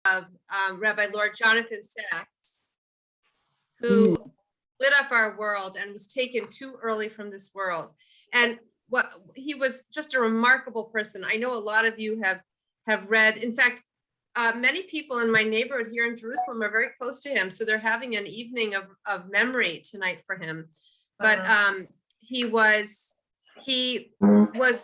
of Rabbi Lord Jonathan Sachs, who lit up our world and was taken too early from this world. And he was just a remarkable person. I know a lot of you have read. In fact, many people in my neighborhood here in Jerusalem are very close to him. So they're having an evening of memory tonight for him. But he was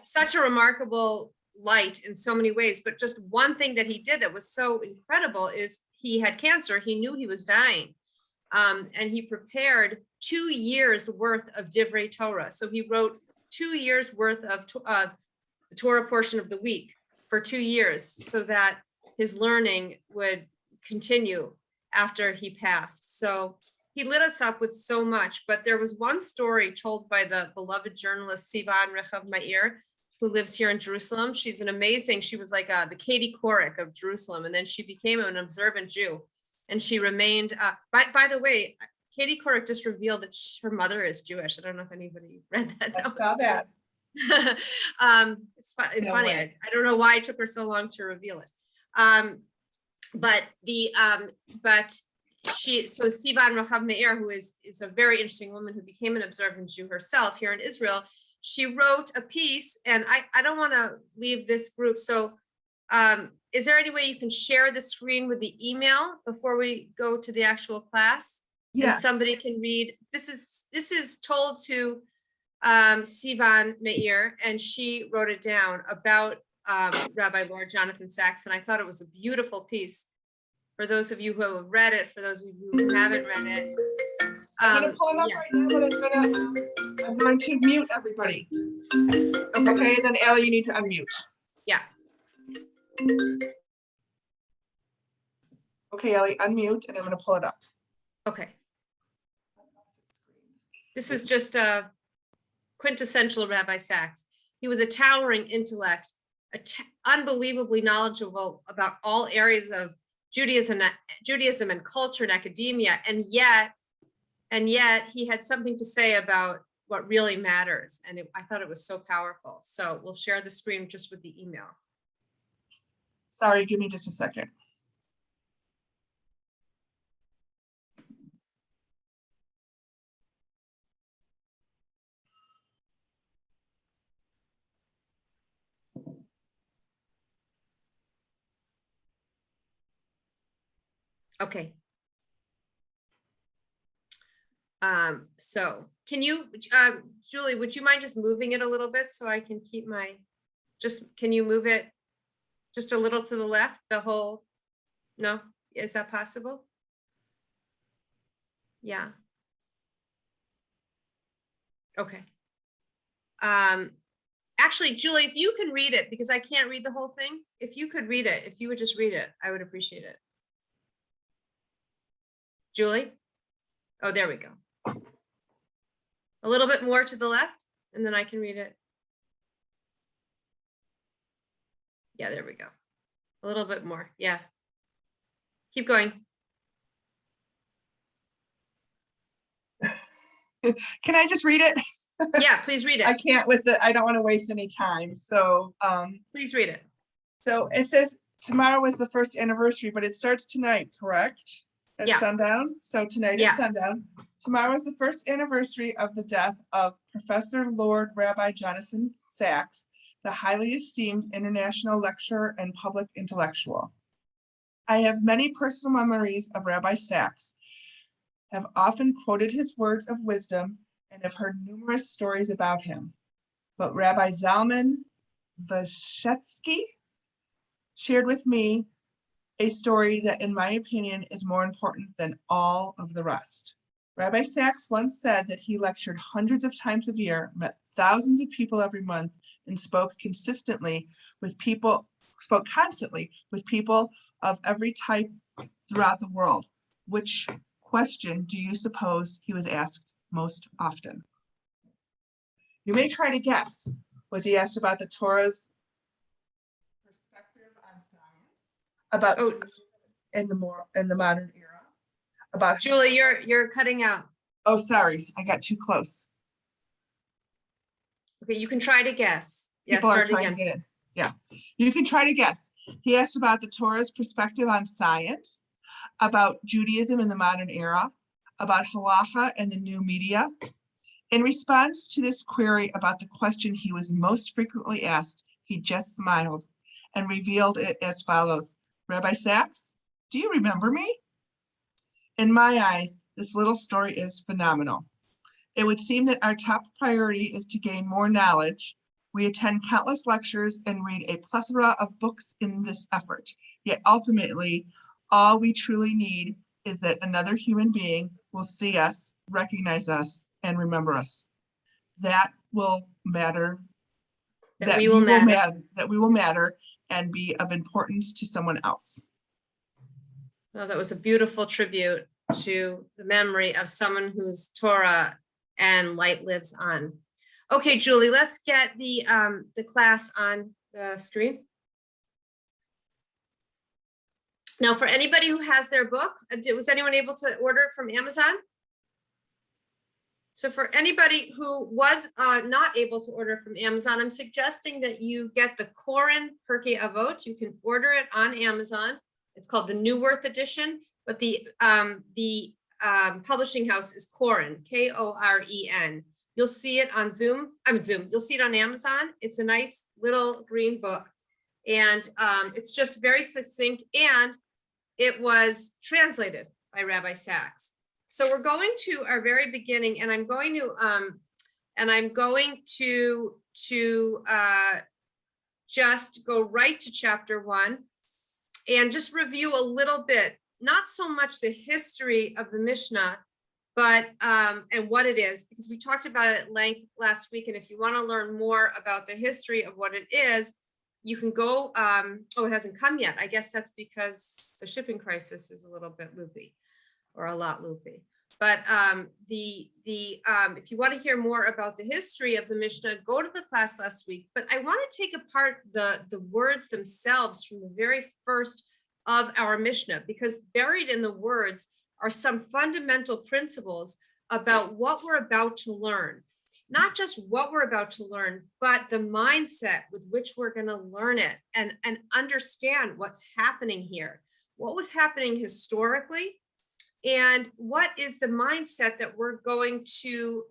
such a remarkable light in so many ways. But just one thing that he did that was so incredible is he had cancer. He knew he was dying. And he prepared 2 years worth of Divrei Torah. So he wrote 2 years worth of the Torah portion of the week for 2 years so that his learning would continue after he passed. So he lit us up with so much, but there was one story told by the beloved journalist Sivan Rechav Meir, who lives here in Jerusalem. She's she was like the Katie Couric of Jerusalem, and then she became an observant Jew. And she remained, by the way, Katie Couric just revealed that her mother is Jewish. I don't know if anybody read that. I saw that. It's funny. I don't know why it took her so long to reveal it. But Sivan Rechav Meir, who is a very interesting woman who became an observant Jew herself here in Israel, she wrote a piece, and I don't want to leave this group. So is there any way you can share the screen with the email before we go to the actual class? Yes. And somebody can read. This is told to Sivan Meir, and she wrote it down about Rabbi Lord Jonathan Sachs, and I thought it was a beautiful piece. For those of you who have read it, for those of you who haven't read it. I'm going to pull it up right now, but I'm going to mute everybody. Okay, and then Allie, you need to unmute. Yeah. Okay, Ellie, unmute, and I'm going to pull it up. Okay. This is just a quintessential Rabbi Sachs. He was a towering intellect, unbelievably knowledgeable about all areas of Judaism and culture and academia, and yet he had something to say about what really matters. And I thought it was so powerful. So we'll share the screen just with the email. Sorry, give me just a second. Okay. So can you, Julie, would you mind just moving it a little bit so I can keep can you move it just a little to the left, no, is that possible? Yeah. Okay. Actually, Julie, if you can read it, because I can't read the whole thing, if you could read it, if you would just read it, I would appreciate it. Julie? Oh, there we go. A little bit more to the left, and then I can read it. Yeah, there we go. A little bit more. Yeah. Keep going. Can I just read it? Yeah, please read it. I can't I don't want to waste any time. So please read it. So it says tomorrow was the first anniversary, but it starts tonight, correct? At sundown. So tonight at sundown. Tomorrow is the first anniversary of the death of Professor Lord Rabbi Jonathan Sachs, the highly esteemed international lecturer and public intellectual. I have many personal memories of Rabbi Sachs, have often quoted his words of wisdom, and have heard numerous stories about him. But Rabbi Zalman Vashetsky shared with me a story that, in my opinion, is more important than all of the rest. Rabbi Sachs once said that he lectured hundreds of times a year, met thousands of people every month, and spoke constantly with people of every type throughout the world. Which question do you suppose he was asked most often? You may try to guess. Was he asked about the Torah's perspective on science? About in the modern era? About Julie, you're cutting out. Oh, sorry, I got too close. Okay, you can try to guess. Yeah, People are trying to get in. Yeah, you can try to guess. He asked about the Torah's perspective on science, about Judaism in the modern era, about halacha and the new media. In response to this query about the question he was most frequently asked, he just smiled and revealed it as follows. Rabbi Sachs, do you remember me? In my eyes, this little story is phenomenal. It would seem that our top priority is to gain more knowledge. We attend countless lectures and read a plethora of books in this effort. Yet ultimately, all we truly need is that another human being will see us, recognize us, and remember us. That will matter. That we will matter and be of importance to someone else. Well, that was a beautiful tribute to the memory of someone whose Torah and light lives on. Okay, Julie, let's get the class on the screen. Now, for anybody who has their book, was anyone able to order it from Amazon? So for anybody who was not able to order from Amazon, I'm suggesting that you get the Koren Pirkei Avot. You can order it on Amazon. It's called the New Worth Edition, but the publishing house is Koren, Koren. You'll see it on You'll see it on Amazon. It's a nice little green book, and it's just very succinct, and it was translated by Rabbi Sachs. So we're going to our very beginning, and I'm going to just go right to chapter 1 and just review a little bit, not so much the history of the Mishnah, but and what it is, because we talked about it at length last week. And if you want to learn more about the history of what it is, you can go. Oh, it hasn't come yet. I guess that's because the shipping crisis is a little bit loopy, or a lot loopy. But if you want to hear more about the history of the Mishnah, go to the class last week. But I want to take apart the words themselves from the very first of our Mishnah, because buried in the words are some fundamental principles about what we're about to learn. Not just what we're about to learn, but the mindset with which we're going to learn it, and understand what's happening here, what was happening historically, and what is the mindset that we're going to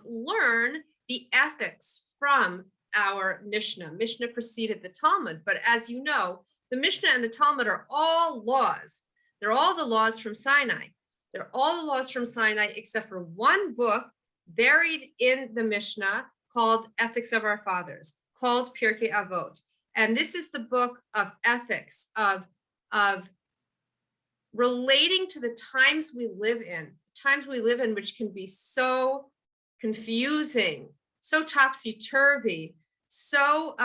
learn the ethics from our Mishnah. Mishnah preceded the Talmud, but as you know, the Mishnah and the Talmud are all laws. They're all the laws from Sinai. They're all the laws from Sinai, except for one book buried in the Mishnah called Ethics of Our Fathers, called Pirkei Avot. And this is the book of ethics, of relating to the times we live in, which can be so confusing, so topsy-turvy, so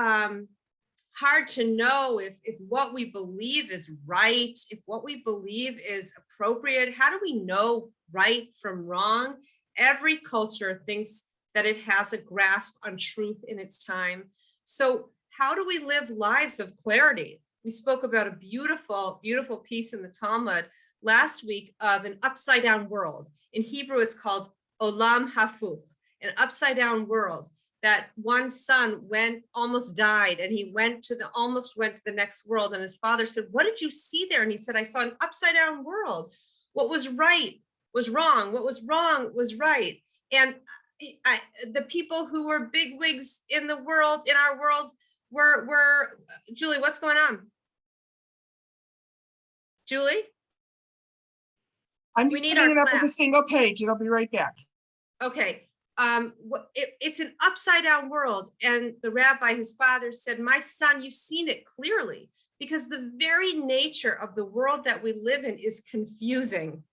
hard to know if what we believe is right, if what we believe is appropriate. How do we know right from wrong? Every culture thinks that it has a grasp on truth in its time. So how do we live lives of clarity? We spoke about a beautiful, beautiful piece in the Talmud last week of an upside down world. In Hebrew, it's called Olam Hafuch, an upside down world. That one son almost died, and he almost went to the next world. And his father said, "What did you see there?" And he said, "I saw an upside down world. What was right was wrong. What was wrong was right." And the people who were bigwigs in our world, were Julie, what's going on? Julie? I'm just putting it up as a single page. It'll be right back. Okay. It's an upside down world. And the rabbi, his father, said, "My son, you've seen it clearly, because the very nature of the world that we live in is confusing.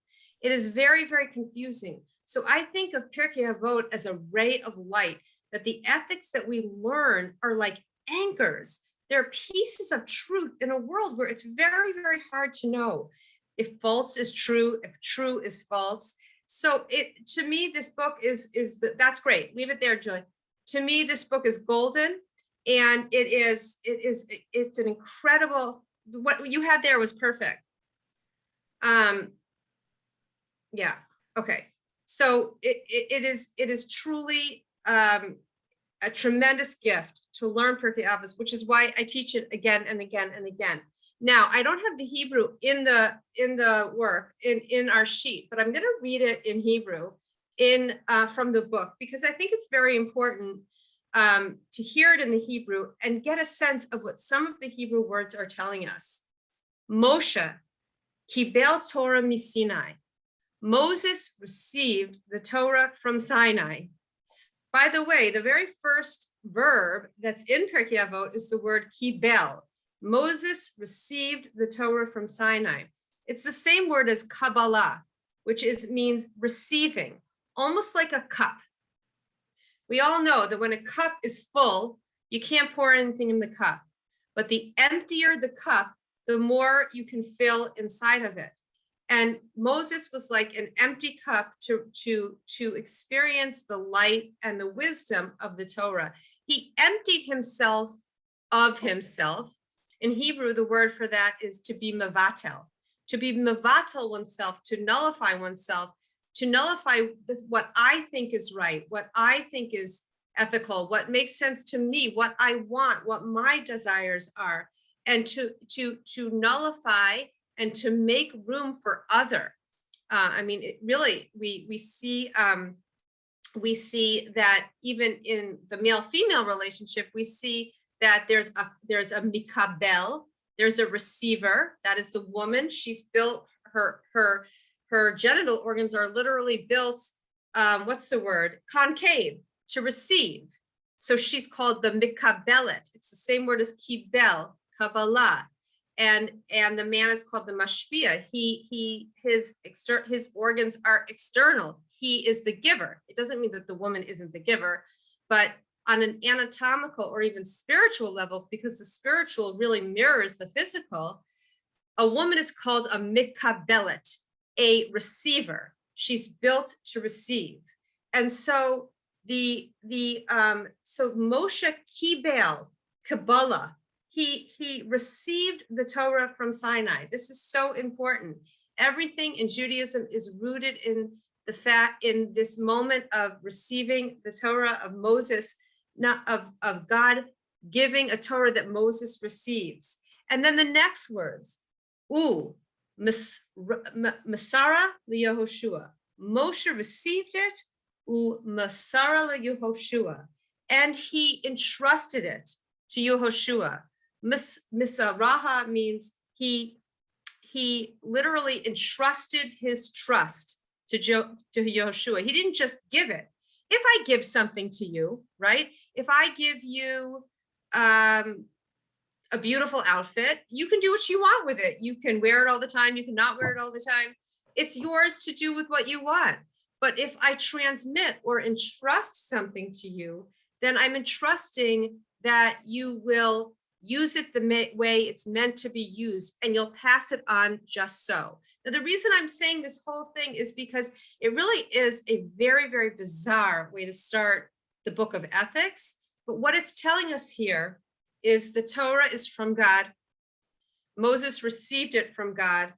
It is very, very confusing." So I think of Pirkei Avot as a ray of light, that the ethics that we learn are like anchors. They're pieces of truth in a world where it's very, very hard to know if false is true, if true is false. So to me, this book that's great. Leave it there, Julie. To me, this book is golden, and it's an incredible, what you had there was perfect. Yeah. Okay. So it is truly a a tremendous gift to learn Pirkei Avot, which is why I teach it again and again and again. Now, I don't have the Hebrew in the work in our sheet, but I'm going to read it in Hebrew from the book, because I think it's very important to hear it in the Hebrew and get a sense of what some of the Hebrew words are telling us. Moshe kibel Torah miSinai. Moses received the Torah from Sinai. By the way, the very first verb that's in Pirkei Avot is the word kibel. Moses received the Torah from Sinai. It's the same word as Kabbalah, which means receiving, almost like a cup. We all know that when a cup is full, you can't pour anything in the cup. But the emptier the cup, the more you can fill inside of it. And Moses was like an empty cup to experience the light and the wisdom of the Torah. He emptied himself of himself. In Hebrew, the word for that is to be mevatel oneself, to nullify oneself, to nullify what I think is right, what I think is ethical, what makes sense to me, what I want, what my desires are, and to nullify and to make room for other. I mean, it really, we see that even in the male-female relationship, we see that there's a mikabel, there's a receiver, that is the woman. She's built, her genital organs are literally built, what's the word? Concave, to receive. So she's called the mikabelet. It's the same word as kibel, Kabbalah. And the man is called the mashpia. His organs are external. He is the giver. It doesn't mean that the woman isn't the giver, but on an anatomical or even spiritual level, because the spiritual really mirrors the physical, a woman is called a mikabelet, a receiver. She's built to receive. And so so Moshe kibel, Kabbalah, he received the Torah from Sinai. This is so important. Everything in Judaism is rooted in the fact, in this moment of receiving the Torah of Moses, not of God giving a Torah that Moses receives. And then the next words, Masara LeYehoshua. Moshe received it, Masara LeYehoshua, and he entrusted it to Yehoshua. Misaraha means he literally entrusted his trust to Yehoshua. He didn't just give it. If I give something to you, right? If I give you a beautiful outfit, you can do what you want with it. You can wear it all the time. You cannot wear it all the time. It's yours to do with what you want. But if I transmit or entrust something to you, then I'm entrusting that you will use it the way it's meant to be used, and you'll pass it on just so. Now, the reason I'm saying this whole thing is because it really is a very, very bizarre way to start the book of ethics. But what it's telling us here is the Torah is from God. Moses received it from God.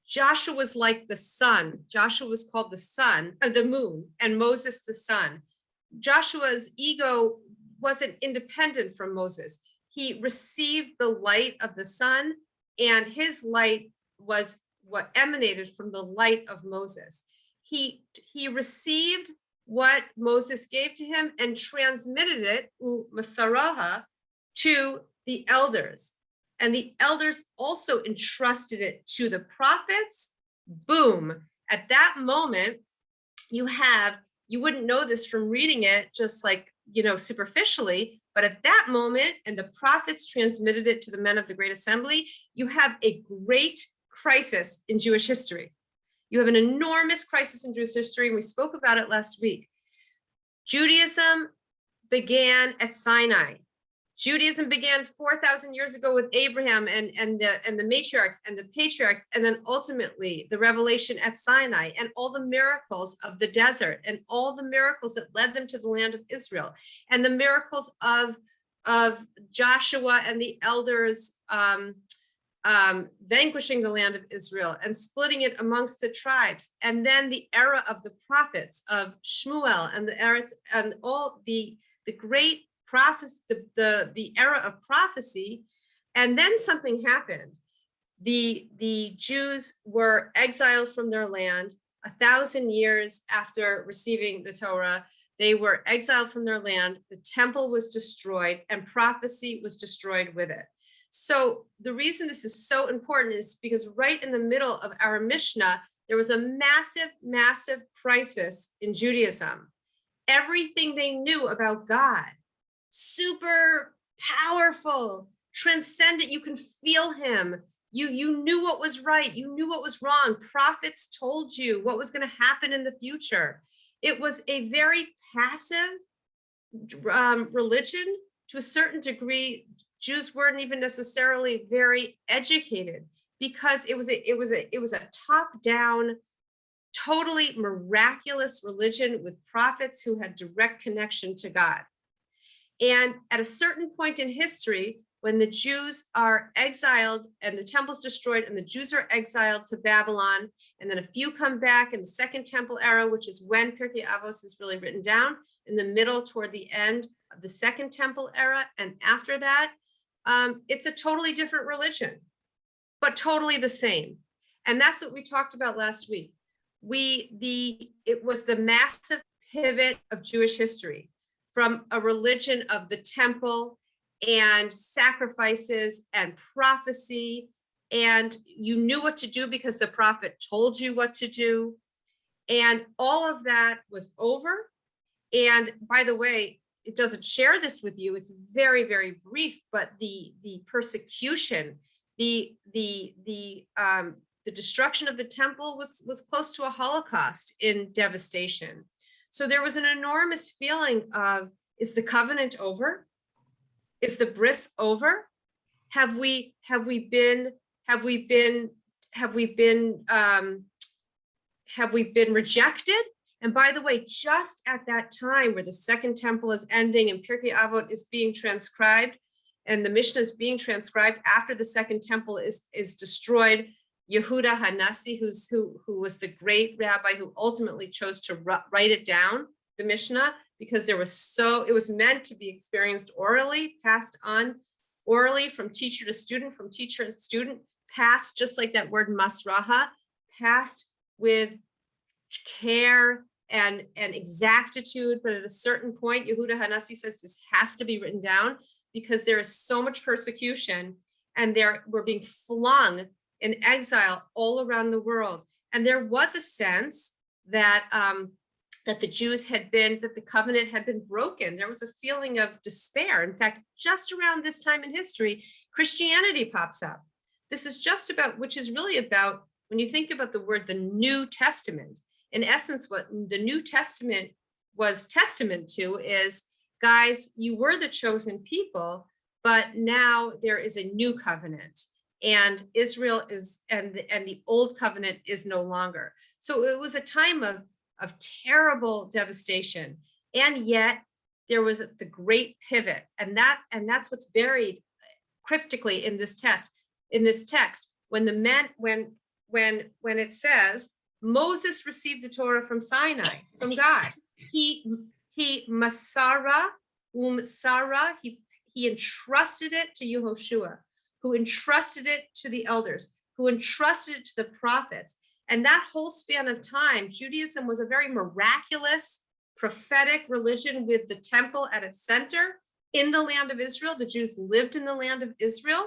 Joshua was like the sun. Joshua was called the sun, the moon, and Moses the sun. Joshua's ego wasn't independent from Moses. He received the light of the sun, and his light was what emanated from the light of Moses. He received what Moses gave to him and transmitted it, Masaraha, to the elders. And the elders also entrusted it to the prophets. Boom. At that moment, you wouldn't know this from reading it just like, superficially, but at that moment, and the prophets transmitted it to the men of the Great Assembly, you have a great crisis in Jewish history. You have an enormous crisis in Jewish history, and we spoke about it last week. Judaism began at Sinai. Judaism began 4,000 years ago with Abraham and the matriarchs and the patriarchs, and then ultimately the revelation at Sinai and all the miracles of the desert and all the miracles that led them to the land of Israel and the miracles of Joshua and the elders vanquishing the land of Israel and splitting it amongst the tribes, and then the era of the prophets of Shmuel and the eras and all the the great prophecy, the era of prophecy. And then something happened. The Jews were exiled from their land 1,000 years after receiving the Torah. They were exiled from their land. The temple was destroyed and prophecy was destroyed with it. So the reason this is so important is because right in the middle of our Mishnah, there was a massive, massive crisis in Judaism. Everything they knew about God, super powerful, transcendent, you can feel him. You knew what was right. You knew what was wrong. Prophets told you what was going to happen in the future. It was a very passive religion. To a certain degree, Jews weren't even necessarily very educated because it was a top-down, totally miraculous religion with prophets who had direct connection to God. And at a certain point in history, when the Jews are exiled and the temple's destroyed and the Jews are exiled to Babylon, and then a few come back in the Second Temple era, which is when Pirkei Avot is really written down, in the middle toward the end of the Second Temple era. And after that, it's a totally different religion, but totally the same. And that's what we talked about last week. It was the massive pivot of Jewish history from a religion of the temple and sacrifices and prophecy, and you knew what to do because the prophet told you what to do. And all of that was over. And by the way, it doesn't share this with you. It's very, very brief, but the persecution, the destruction of the temple was close to a Holocaust in devastation. So there was an enormous feeling of, is the covenant over? Is the bris over? Have we been rejected? And by the way, just at that time where the Second Temple is ending and Pirkei Avot is being transcribed, and the Mishnah is being transcribed after the Second Temple is destroyed, Yehuda Hanasi, who was the great rabbi who ultimately chose to write it down, the Mishnah, because it was meant to be experienced orally, passed on orally from teacher to student, passed just like that word masraha, passed with care and exactitude. But at a certain point, Yehuda Hanasi says this has to be written down because there is so much persecution and we're being flung in exile all around the world. And there was a sense that that the covenant had been broken. There was a feeling of despair. In fact, just around this time in history, Christianity pops up. This is just about, which is really about, when you think about the word, the New Testament, in essence, what the New Testament was testament to is, guys, you were the chosen people, but now there is a new covenant. And Israel is, and the old covenant is no longer. So it was a time of terrible devastation. And yet there was the great pivot. And that's what's buried cryptically in this text. When it says Moses received the Torah from Sinai, from God, he masara, he entrusted it to Yehoshua, who entrusted it to the elders, who entrusted it to the prophets. And that whole span of time, Judaism was a very miraculous, prophetic religion with the temple at its center in the land of Israel. The Jews lived in the land of Israel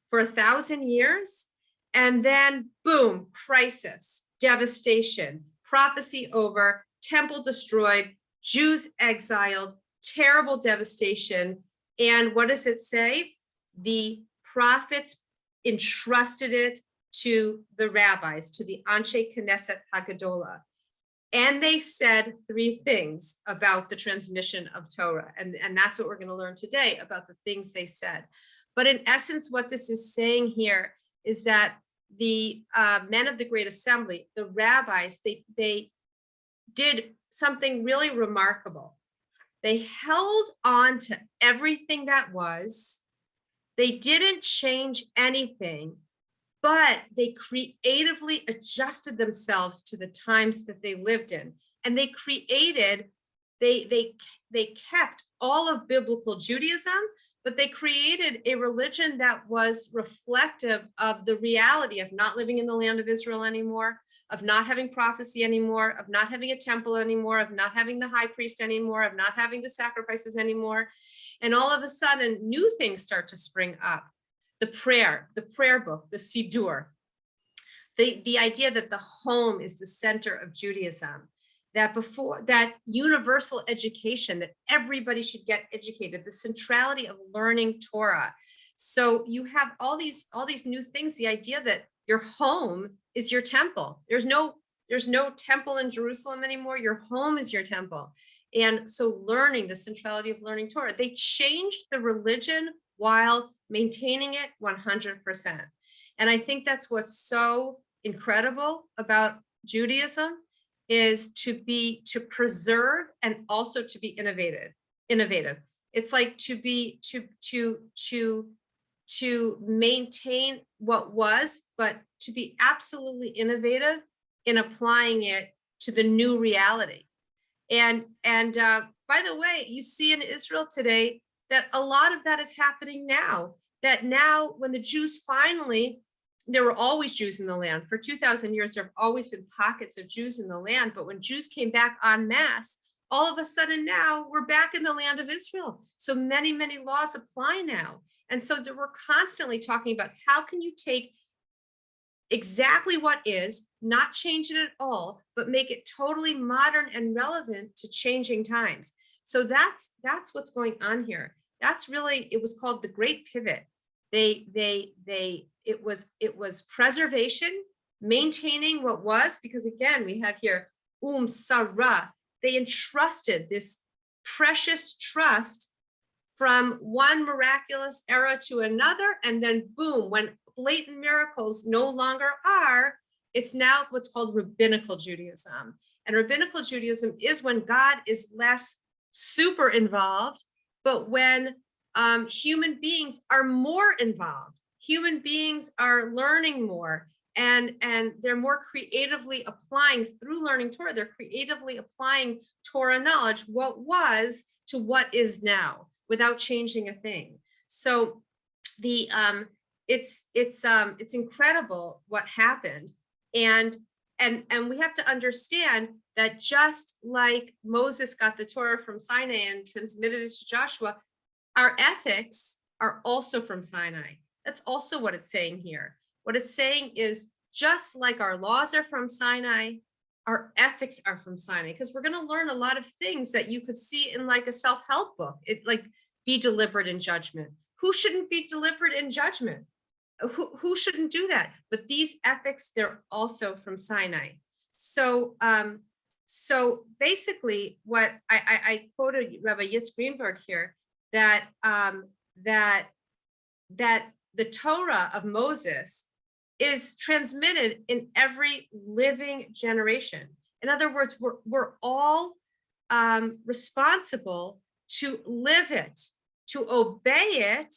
for 1,000 years. And then boom, crisis, devastation, prophecy over, temple destroyed, Jews exiled, terrible devastation. And what does it say? The prophets entrusted it to the rabbis, to the Anshe Knesset Hagadola. And they said 3 things about the transmission of Torah. And that's what we're going to learn today about the things they said. But in essence, what this is saying here is that the men of the Great Assembly, the rabbis, they did something really remarkable. They held on to everything that was. They didn't change anything, but they creatively adjusted themselves to the times that they lived in. And they created they kept all of biblical Judaism, but they created a religion that was reflective of the reality of not living in the land of Israel anymore, of not having prophecy anymore, of not having a temple anymore, of not having the high priest anymore, of not having the sacrifices anymore. And all of a sudden, new things start to spring up. The prayer book, the Siddur, the idea that the home is the center of Judaism, that universal education, that everybody should get educated, the centrality of learning Torah. So you have all these new things, the idea that your home is your temple. There's no temple in Jerusalem anymore. Your home is your temple. And so learning, the centrality of learning Torah, they changed the religion while maintaining it 100%. And I think that's what's so incredible about Judaism, is to preserve and also to be innovative. It's like to maintain what was, but to be absolutely innovative in applying it to the new reality. And by the way, you see in Israel today that a lot of that is happening now. That now, when the Jews finally, there were always Jews in the land. For 2,000 years, there have always been pockets of Jews in the land. But when Jews came back en masse, all of a sudden now we're back in the land of Israel. So many, many laws apply now. And so we're constantly talking about how can you take exactly what is, not change it at all, but make it totally modern and relevant to changing times. So that's what's going on here. That's really, it was called the Great Pivot. It was preservation, maintaining what was, because again, we have here Sarah. They entrusted this precious trust from one miraculous era to another, and then boom, when blatant miracles no longer are, it's now what's called rabbinical Judaism. And rabbinical Judaism is when God is less super involved, but when human beings are more involved. Human beings are learning more, and they're more creatively applying through learning Torah. They're creatively applying Torah knowledge, what was to what is now, without changing a thing. So it's incredible what happened, and we have to understand that just like Moses got the Torah from Sinai and transmitted it to Joshua, our ethics are also from Sinai. That's also what it's saying here. What it's saying is, just like our laws are from Sinai, our ethics are from Sinai, because we're going to learn a lot of things that you could see in like a self-help book. It like, be deliberate in judgment. Who shouldn't be deliberate in judgment? Who shouldn't do that? But these ethics, they're also from Sinai. So basically, what I quoted Rabbi Yitz Greenberg here, that the Torah of Moses is transmitted in every living generation. In other words, we're all responsible to live it, to obey it,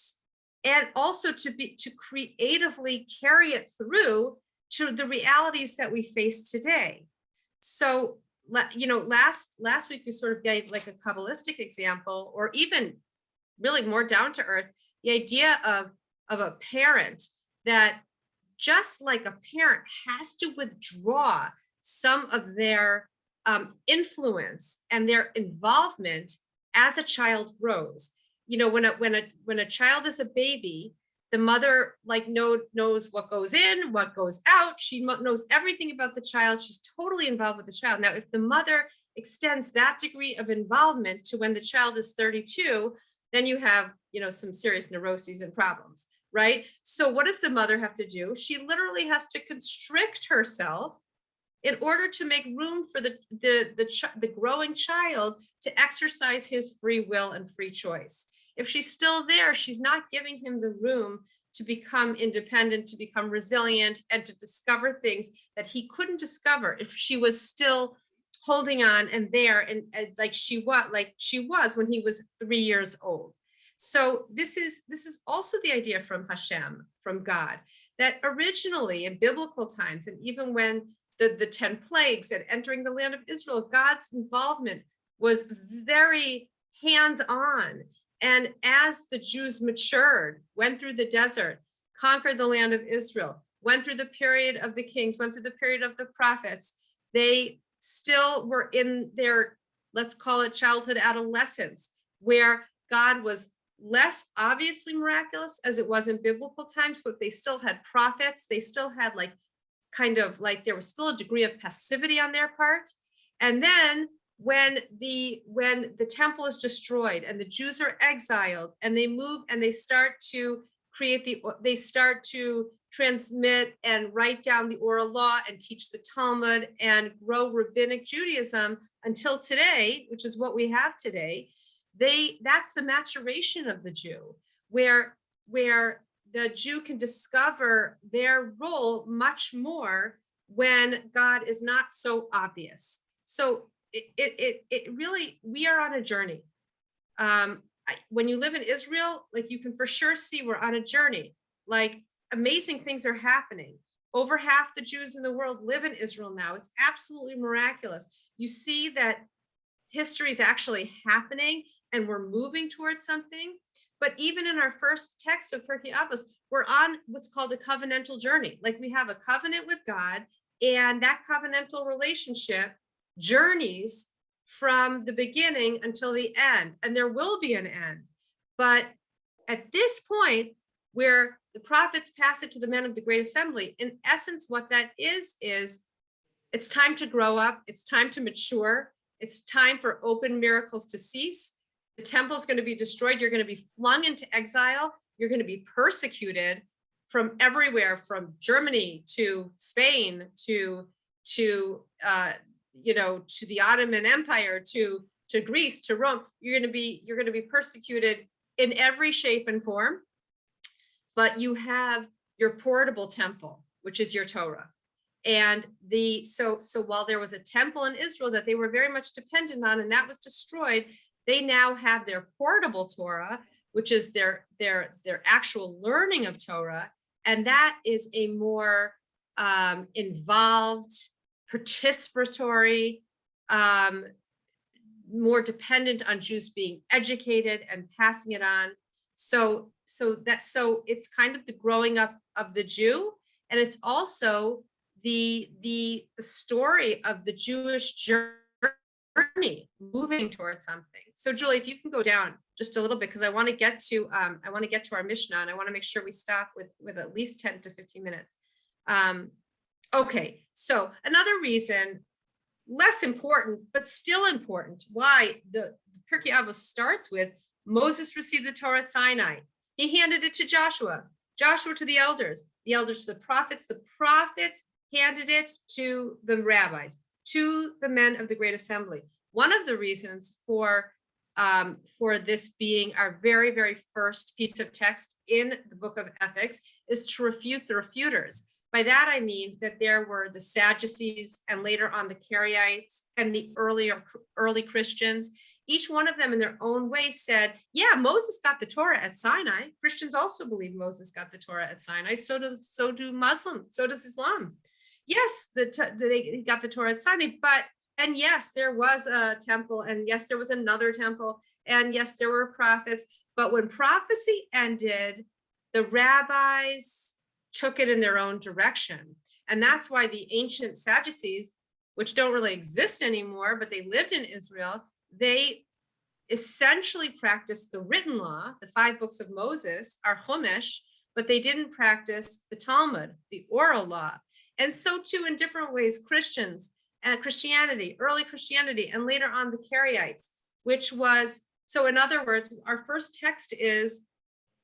and also to creatively carry it through to the realities that we face today. So, last week we sort of gave like a Kabbalistic example, or even really more down to earth, the idea of a parent, that just like a parent has to withdraw some of their influence and their involvement as a child grows. When a child is a baby, the mother knows what goes in, what goes out. She knows everything about the child. She's totally involved with the child. Now, if the mother extends that degree of involvement to when the child is 32, then you have, some serious neuroses and problems, right? So what does the mother have to do? She literally has to constrict herself in order to make room for the growing child to exercise his free will and free choice. If she's still there, she's not giving him the room to become independent, to become resilient, and to discover things that he couldn't discover if she was still holding on and there, and like she was when he was 3 years old. So this is also the idea from Hashem, from God, that originally in biblical times, and even when the 10 plagues and entering the land of Israel, God's involvement was very hands-on. And as the Jews matured, went through the desert, conquered the land of Israel, went through the period of the kings, went through the period of the prophets, they still were in their, let's call it childhood adolescence, where God was less obviously miraculous as it was in biblical times, but they still had prophets. They still had like, kind of like, there was still a degree of passivity on their part. And then when the temple is destroyed and the Jews are exiled and they move and they start to they start to transmit and write down the oral law and teach the Talmud and grow rabbinic Judaism until today, which is what we have today. That's the maturation of the Jew, where the Jew can discover their role much more when God is not so obvious. So it really, we are on a journey. When you live in Israel, like, you can for sure see we're on a journey. Like, amazing things are happening. Over half the Jews in the world live in Israel now. It's absolutely miraculous. You see that history is actually happening and we're moving towards something. But even in our first text of Pirkei Avot, we're on what's called a covenantal journey. Like, we have a covenant with God, and that covenantal relationship journeys from the beginning until the end, and there will be an end. But at this point, where the prophets pass it to the men of the great assembly, in essence, what that is it's time to grow up, it's time to mature, it's time for open miracles to cease. The temple is going to be destroyed, you're going to be flung into exile, you're going to be persecuted from everywhere, from Germany to Spain to the Ottoman Empire, to Greece, to Rome. You're going to be persecuted in every shape and form. But you have your portable temple, which is your Torah. And so while there was a temple in Israel that they were very much dependent on, and that was destroyed, they now have their portable Torah, which is their actual learning of Torah. And that is a more involved, participatory, more dependent on Jews being educated and passing it on. So it's kind of the growing up of the Jew, and it's also the story of the Jewish journey moving towards something. So Julie, if you can go down just a little bit, because I want to get to our Mishnah, and I want to make sure we stop with at least 10 to 15 minutes. Okay, so another reason, less important, but still important, why the Pirkei Avot starts with Moses received the Torah at Sinai. He handed it to Joshua to the elders to the prophets handed it to the rabbis, to the men of the great assembly. One of the reasons for this being our very, very first piece of text in the book of ethics is to refute the refuters. By that, I mean that there were the Sadducees and later on the Karaites and the early Christians. Each one of them in their own way said, yeah, Moses got the Torah at Sinai. Christians also believe Moses got the Torah at Sinai. So do Muslims. So does Islam. Yes, they got the Torah at Sinai, and yes, there was a temple, and yes, there was another temple, and yes, there were prophets. But when prophecy ended, the rabbis took it in their own direction. And that's why the ancient Sadducees, which don't really exist anymore, but they lived in Israel, they essentially practiced the written law, the 5 books of Moses, our Chumash, but they didn't practice the Talmud, the oral law. And so too, in different ways, Christians and Christianity, early Christianity, and later on the Karaites, which was, so in other words, our first text is,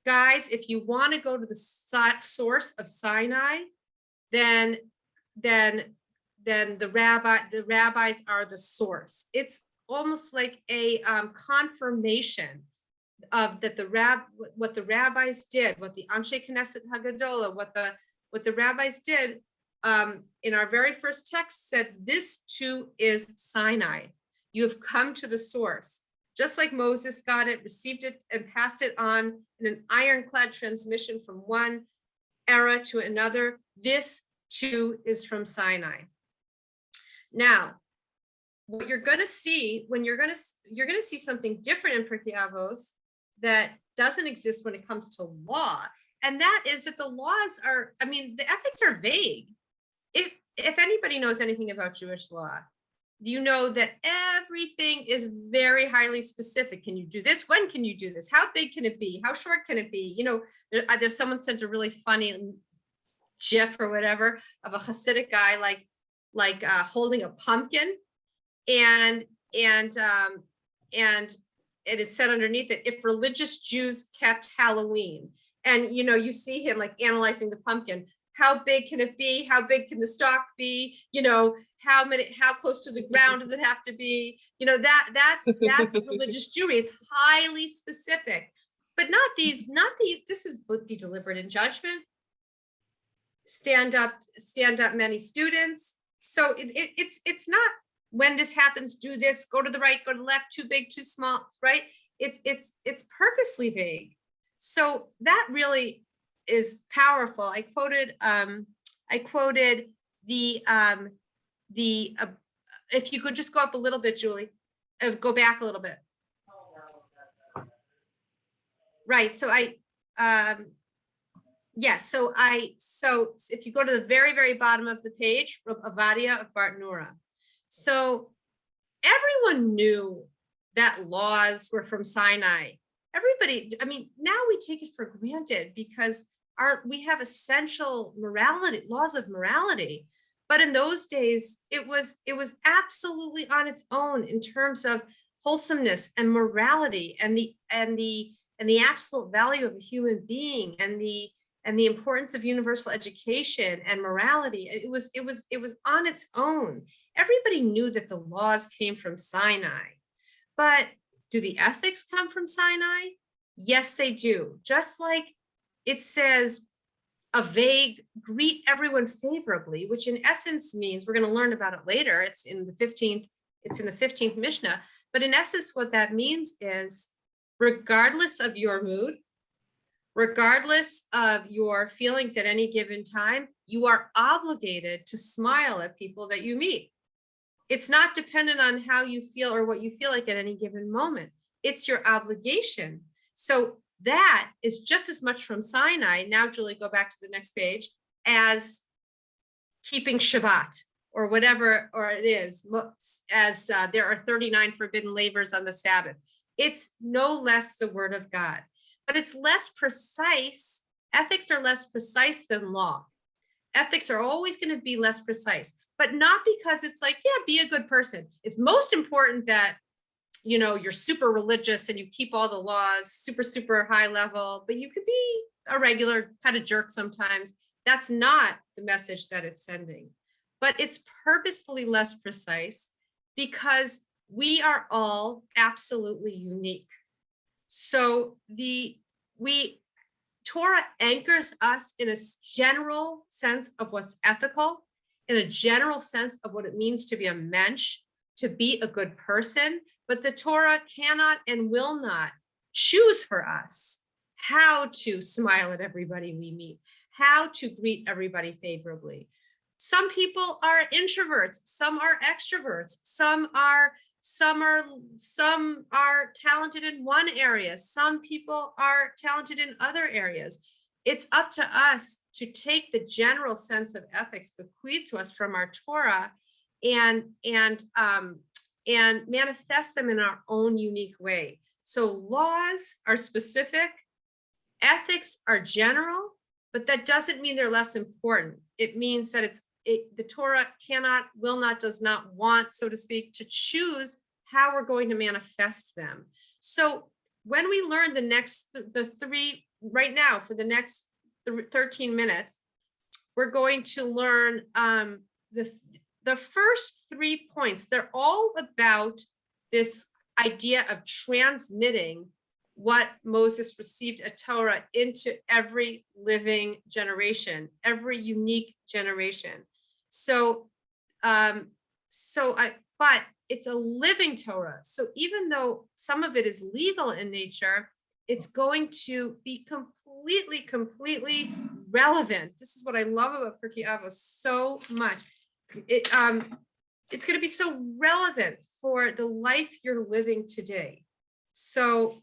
guys, if you want to go to the source of Sinai, then the rabbis are the source. It's almost like a confirmation of that what the rabbis did, what the Anshe Knesset Hagadola, what the rabbis did in our very first text said, this too is Sinai. You have come to the source. Just like Moses got it, received it, and passed it on in an ironclad transmission from one era to another, this too is from Sinai. Now, what you're going to see when you're going to see something different in Pirkei Avot that doesn't exist when it comes to law. And that is that the laws are, I mean, the ethics are vague. If anybody knows anything about Jewish law, you know that everything is very highly specific. Can you do this? When can you do this? How big can it be? How short can it be? You know, there's someone sent a really funny GIF or whatever of a Hasidic guy like holding a pumpkin, and it said underneath it, if religious Jews kept Halloween. And you know, you see him like analyzing the pumpkin. How big can it be? How big can the stalk be? You know, how close to the ground does it have to be? You know, that's religious Jewry. It's highly specific, but not these, this is be deliberate in judgment. Stand up many students. So it's not when this happens, do this, go to the right, go to the left, too big, too small, right? It's purposely vague. So that really is powerful. I quoted the if you could just go up a little bit, Julie, go back a little bit. Right. So yes. So if you go to the very, very bottom of the page, Avadia of Bartanura. So everyone knew that laws were from Sinai. Everybody, I mean, now we take it for granted because we have essential morality, laws of morality. But in those days, it was absolutely on its own in terms of wholesomeness and morality and the absolute value of a human being and the importance of universal education and morality. It was on its own. Everybody knew that the laws came from Sinai, but do the ethics come from Sinai? Yes, they do. Just like it says a vague greet everyone favorably, which in essence means, we're going to learn about it later. It's in the 15th Mishnah. But in essence, what that means is, regardless of your mood, regardless of your feelings at any given time, you are obligated to smile at people that you meet. It's not dependent on how you feel or what you feel like at any given moment. It's your obligation. So that is just as much from Sinai. Now, Julie, go back to the next page, as keeping Shabbat or whatever, or it is, as there are 39 forbidden labors on the Sabbath. It's no less the word of God, but it's less precise. Ethics are less precise than law. Ethics are always going to be less precise, but not because it's like, yeah, be a good person. It's most important that, you know, you're super religious and you keep all the laws super, super high level, but you could be a regular kind of jerk sometimes. That's not the message that it's sending, but it's purposefully less precise because we are all absolutely unique. So Torah anchors us in a general sense of what's ethical, in a general sense of what it means to be a mensch, to be a good person. But the Torah cannot and will not choose for us how to smile at everybody we meet, how to greet everybody favorably. Some people are introverts, some are extroverts, some are talented in one area, some people are talented in other areas. It's up to us to take the general sense of ethics bequeathed to us from our Torah and manifest them in our own unique way. So laws are specific, ethics are general, but that doesn't mean they're less important. It means that the Torah cannot, will not, does not want, so to speak, to choose how we're going to manifest them. So when we learn the three, right now for the next 13 minutes, we're going to learn the first 3 points. They're all about this idea of transmitting what Moses received a Torah into every living generation, every unique generation. But it's a living Torah. So even though some of it is legal in nature, it's going to be completely relevant. This is what I love about Pirkei Avot so much. it's going to be so relevant for the life you're living today. So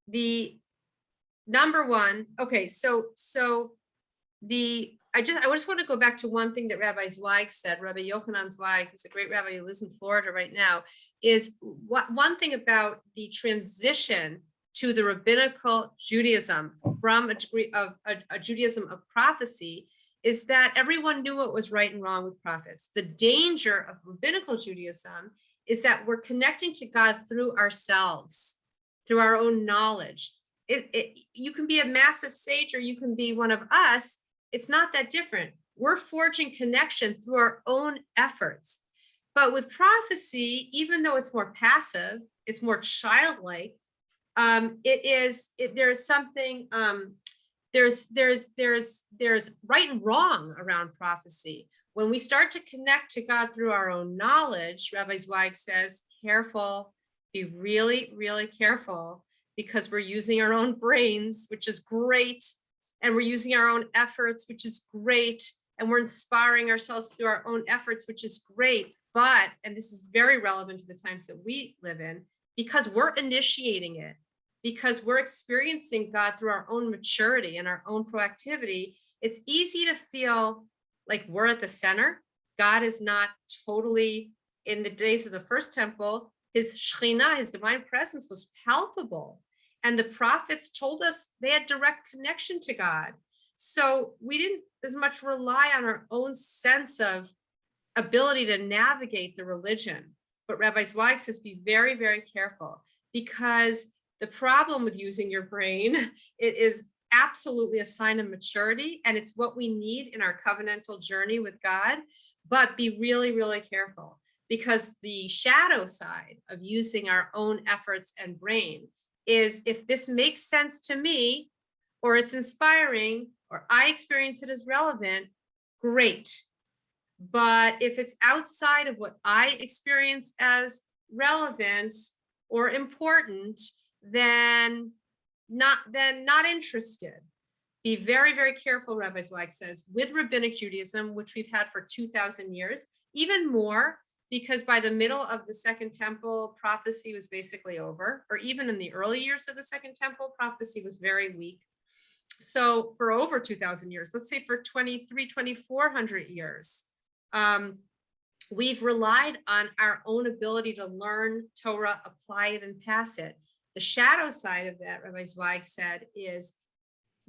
the number one, okay, I just want to go back to one thing that Rabbi Zweig said, Rabbi Yochanan Zweig, who's a great rabbi who lives in Florida right now, is one thing about the transition to the rabbinical Judaism from a degree of a Judaism of prophecy is that everyone knew what was right and wrong with prophets. The danger of rabbinical Judaism is that we're connecting to God through ourselves, through our own knowledge. You can be a massive sage or you can be one of us. It's not that different. We're forging connection through our own efforts. But with prophecy, even though it's more passive, it's more childlike, there's something, there's right and wrong around prophecy. When we start to connect to God through our own knowledge, Rabbi Zweig says, careful, be really, really careful, because we're using our own brains, which is great. And we're using our own efforts, which is great. And we're inspiring ourselves through our own efforts, which is great. But, and this is very relevant to the times that we live in, because we're initiating it, because we're experiencing God through our own maturity and our own proactivity, it's easy to feel like we're at the center. God is not totally, in the days of the first temple, his Shekhinah, his divine presence was palpable. And the prophets told us they had direct connection to God. So we didn't as much rely on our own sense of ability to navigate the religion. But Rabbi Zweig says, be very, very careful, because the problem with using your brain, it is absolutely a sign of maturity, and it's what we need in our covenantal journey with God. But be really, really careful, because the shadow side of using our own efforts and brain is, if this makes sense to me, or it's inspiring, or I experience it as relevant, great. But if it's outside of what I experience as relevant or important, then not interested. Be very, very careful, Rabbi Zweig says, with rabbinic Judaism, which we've had for 2,000 years, even more, because by the middle of the Second Temple, prophecy was basically over, or even in the early years of the Second Temple, prophecy was very weak. So for over 2,000 years, let's say for 2,400 years, we've relied on our own ability to learn Torah, apply it, and pass it. The shadow side of that, Rabbi Zweig said, is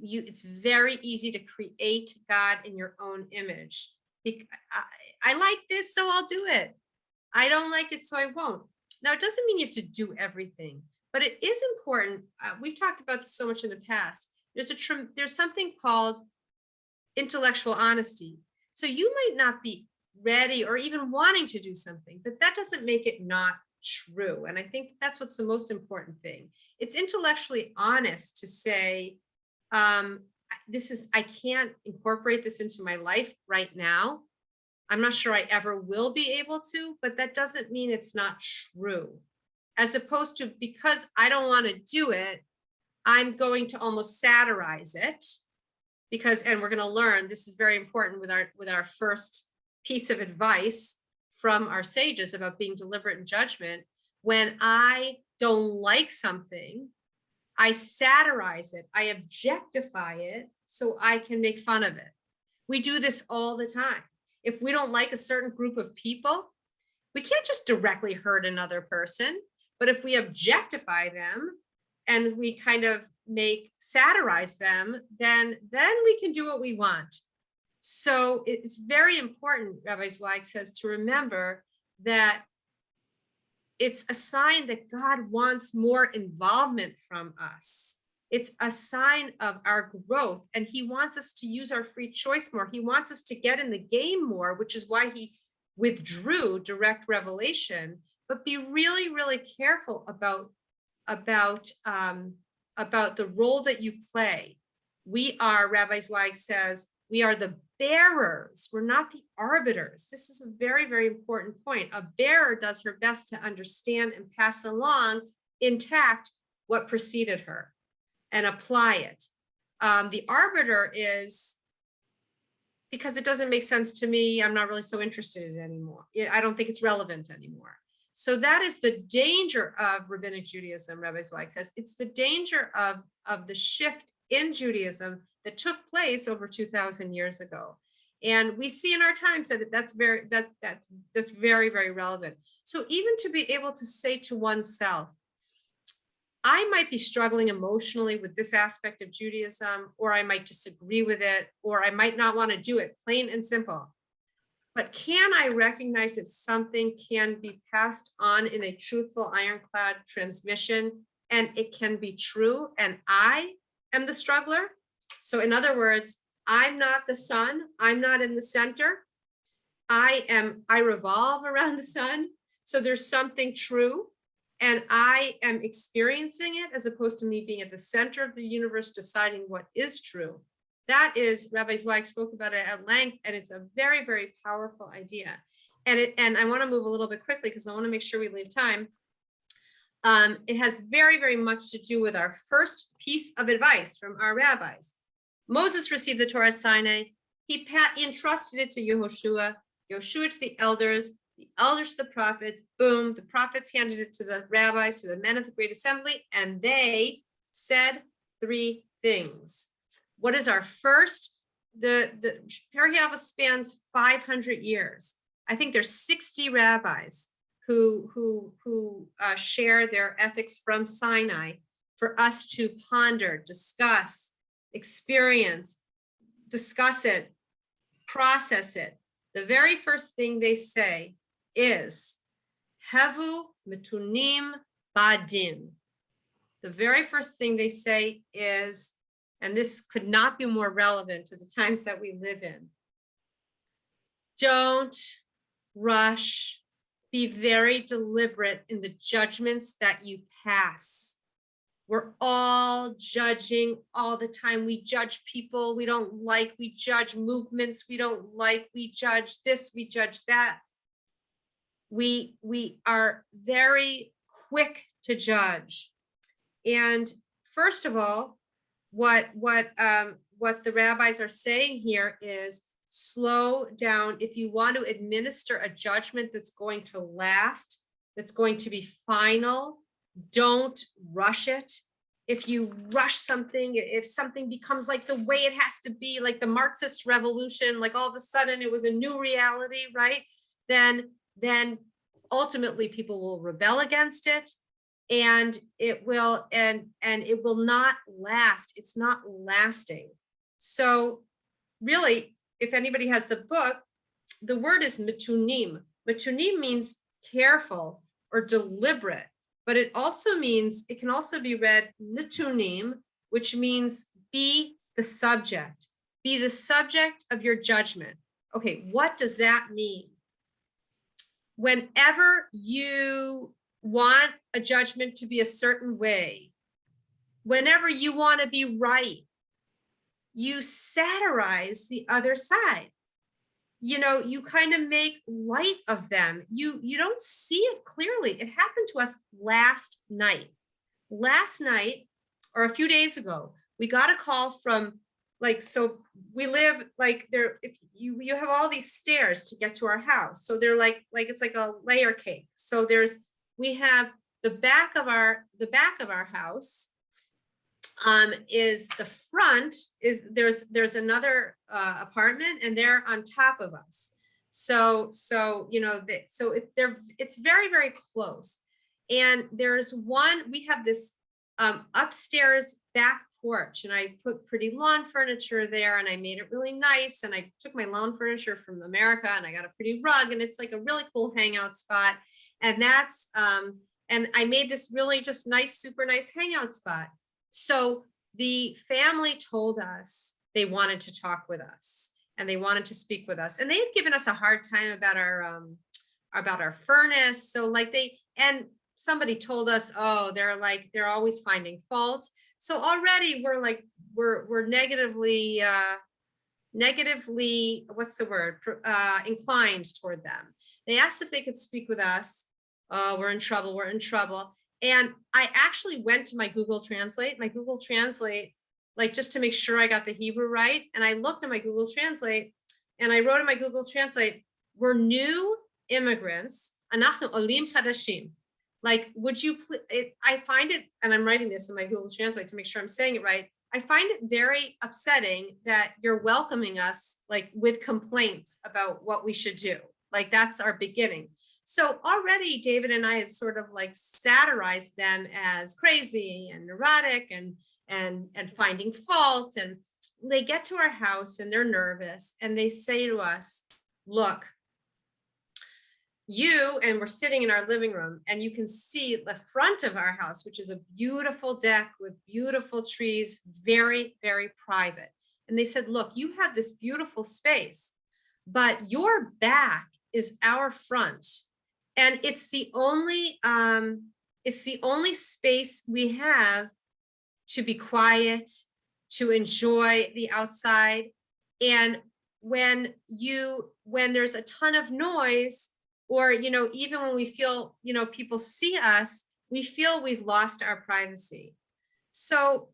it's very easy to create God in your own image. I like this, so I'll do it. I don't like it, so I won't. Now, it doesn't mean you have to do everything, but it is important. We've talked about this so much in the past. There's something called intellectual honesty. So you might not be ready or even wanting to do something, but that doesn't make it not true. And I think that's what's the most important thing. It's intellectually honest to say, I can't incorporate this into my life right now. I'm not sure I ever will be able to, but that doesn't mean it's not true. As opposed to, because I don't want to do it, I'm going to almost satirize it, because, and we're going to learn, this is very important with our first piece of advice from our sages about being deliberate in judgment. When I don't like something, I satirize it, I objectify it so I can make fun of it. We do this all the time. If we don't like a certain group of people, we can't just directly hurt another person, but if we objectify them and we kind of satirize them, then we can do what we want. So it's very important, Rabbi Zweig says, to remember that it's a sign that God wants more involvement from us. It's a sign of our growth, and he wants us to use our free choice more. He wants us to get in the game more, which is why he withdrew direct revelation. But be really, really careful about the role that you play. We are, Rabbi Zweig says, we are the bearers. We're not the arbiters. This is a very, very important point. A bearer does her best to understand and pass along intact what preceded her and apply it. The arbiter is because it doesn't make sense to me. I'm not really so interested in it anymore. I don't think it's relevant anymore. So that is the danger of rabbinic Judaism, Rabbi Zweig says. It's the danger of the shift in Judaism that took place over 2,000 years ago. And we see in our times that that's very, very relevant. So even to be able to say to oneself, I might be struggling emotionally with this aspect of Judaism, or I might disagree with it, or I might not want to do it, plain and simple. But can I recognize that something can be passed on in a truthful ironclad transmission, and it can be true, and I am the struggler? So in other words, I'm not the sun, I'm not in the center. I revolve around the sun. So there's something true, and I am experiencing it as opposed to me being at the center of the universe deciding what is true. That is, Rabbi Zweig spoke about it at length, and it's a very, very powerful idea. And I want to move a little bit quickly because I want to make sure we leave time. It has very, very much to do with our first piece of advice from our rabbis. Moses received the Torah at Sinai. He entrusted it to Yehoshua, Yehoshua to the elders to the prophets. Boom, the prophets handed it to the rabbis, to the men of the Great Assembly, and they said 3 things. What is our first? The Pirkei Avot spans 500 years. I think there's 60 rabbis who share their ethics from Sinai for us to ponder, discuss, experience, discuss it, process it. The very first thing they say is Hevu Metunim Badin. The very first thing they say is, and this could not be more relevant to the times that we live in, don't rush. Be very deliberate in the judgments that you pass. We're all judging all the time. We judge people we don't like. We judge movements we don't like. We judge this, we judge that. We are very quick to judge. And first of all, what the rabbis are saying here is slow down. If you want to administer a judgment that's going to last, that's going to be final, don't rush it. If you rush something, if something becomes like the way it has to be, like the Marxist revolution, like all of a sudden it was a new reality, right? Then ultimately people will rebel against it, and it will not last. It's not lasting. So really, if anybody has the book, the word is metunim. Metunim means careful or deliberate, but it can also be read netunim, which means be the subject of your judgment. Okay, what does that mean? Whenever you want a judgment to be a certain way, whenever you want to be right, you satirize the other side. You kind of make light of them. You don't see it clearly. It happened to us last night, or a few days ago. We got a call from, so we live there. If you have all these stairs to get to our house, so they're like it's like a layer cake. So we have the back of our house. Is the front is there's another apartment, and they're on top of us. So it's very, very close. And we have this upstairs back porch, and I put pretty lawn furniture there, and I made it really nice. And I took my lawn furniture from America, and I got a pretty rug, and it's like a really cool hangout spot. And and I made this really just nice, super nice hangout spot. So the family told us they wanted to talk with us, and they wanted to speak with us, and they had given us a hard time about our furnace. So and somebody told us, oh, they're always finding fault. So already we're negatively, what's the word? Inclined toward them. They asked if they could speak with us. Oh, we're in trouble. And I actually went to my Google Translate, just to make sure I got the Hebrew right. And I looked at my Google Translate, and I wrote in my Google Translate, we're new immigrants. Anachnu olim chadashim. Like, would you I find it, and I'm writing this in my Google Translate to make sure I'm saying it right. I find it very upsetting that you're welcoming us like with complaints about what we should do. Like, that's our beginning. So already David and I had sort of like satirized them as crazy and neurotic and finding fault. And they get to our house and they're nervous and they say to us, look, and we're sitting in our living room and you can see the front of our house, which is a beautiful deck with beautiful trees, very, very private. And they said, look, you have this beautiful space, but your back is our front. And it's the only space we have to be quiet, to enjoy the outside. And when there's a ton of noise, or, even when we feel, people see us, we feel we've lost our privacy. So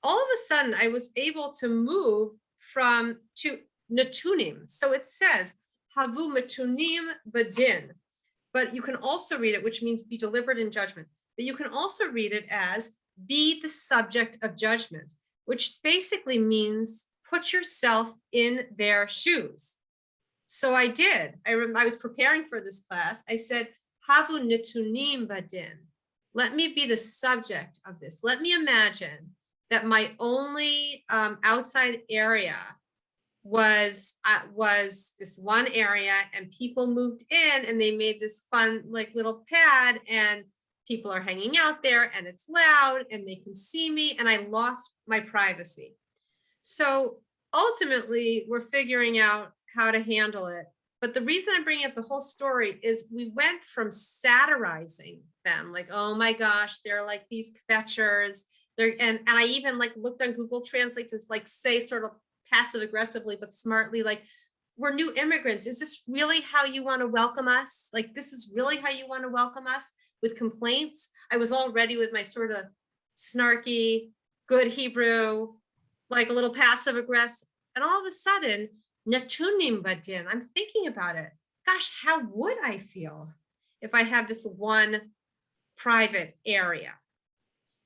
all of a sudden I was able to move to natunim. So it says, havu matunim badin, but you can also read it, which means be deliberate in judgment. But you can also read it as be the subject of judgment, which basically means put yourself in their shoes. So I did. I was preparing for this class. I said, havu natunim badin. Let me be the subject of this. Let me imagine that my only outside area was this one area, and people moved in and they made this fun like little pad, and people are hanging out there and it's loud and they can see me, and I lost my privacy. So ultimately we're figuring out how to handle it. But the reason I'm bringing up the whole story is we went from satirizing them, like, oh my gosh, they're like these kvetchers. And I even like looked on Google Translate to like say sort of passive aggressively, but smartly, like, we're new immigrants. Is this really how you want to welcome us? Like, this is really how you want to welcome us, with complaints? I was all ready with my sort of snarky, good Hebrew, like a little passive aggressive. And all of a sudden, natunim badin, I'm thinking about it. Gosh, how would I feel if I had this one private area?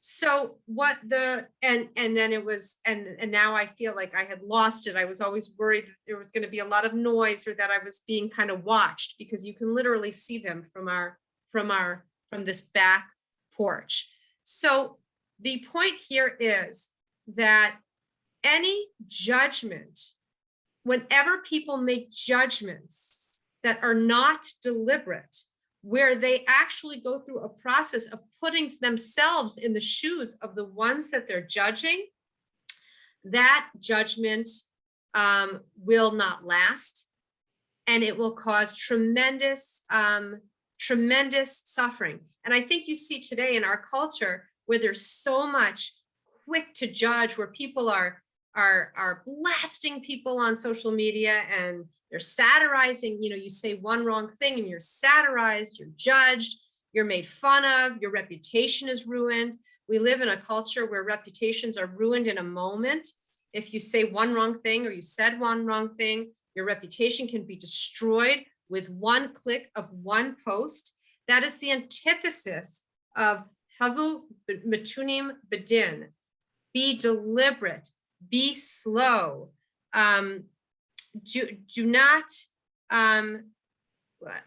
So and then it was, and now I feel like I had lost it. I was always worried that there was going to be a lot of noise, or that I was being kind of watched, because you can literally see them from this back porch. So the point here is that any judgment, whenever people make judgments that are not deliberate, where they actually go through a process of putting themselves in the shoes of the ones that they're judging, that judgment will not last, and it will cause tremendous suffering. And I think you see today in our culture, where there's so much quick to judge, where people are blasting people on social media, and they're satirizing. You say one wrong thing and you're satirized, you're judged, you're made fun of, your reputation is ruined. We live in a culture where reputations are ruined in a moment. If you say one wrong thing, or you said one wrong thing, your reputation can be destroyed with one click of one post. That is the antithesis of havu matunim badin. Be deliberate, be slow. Do not,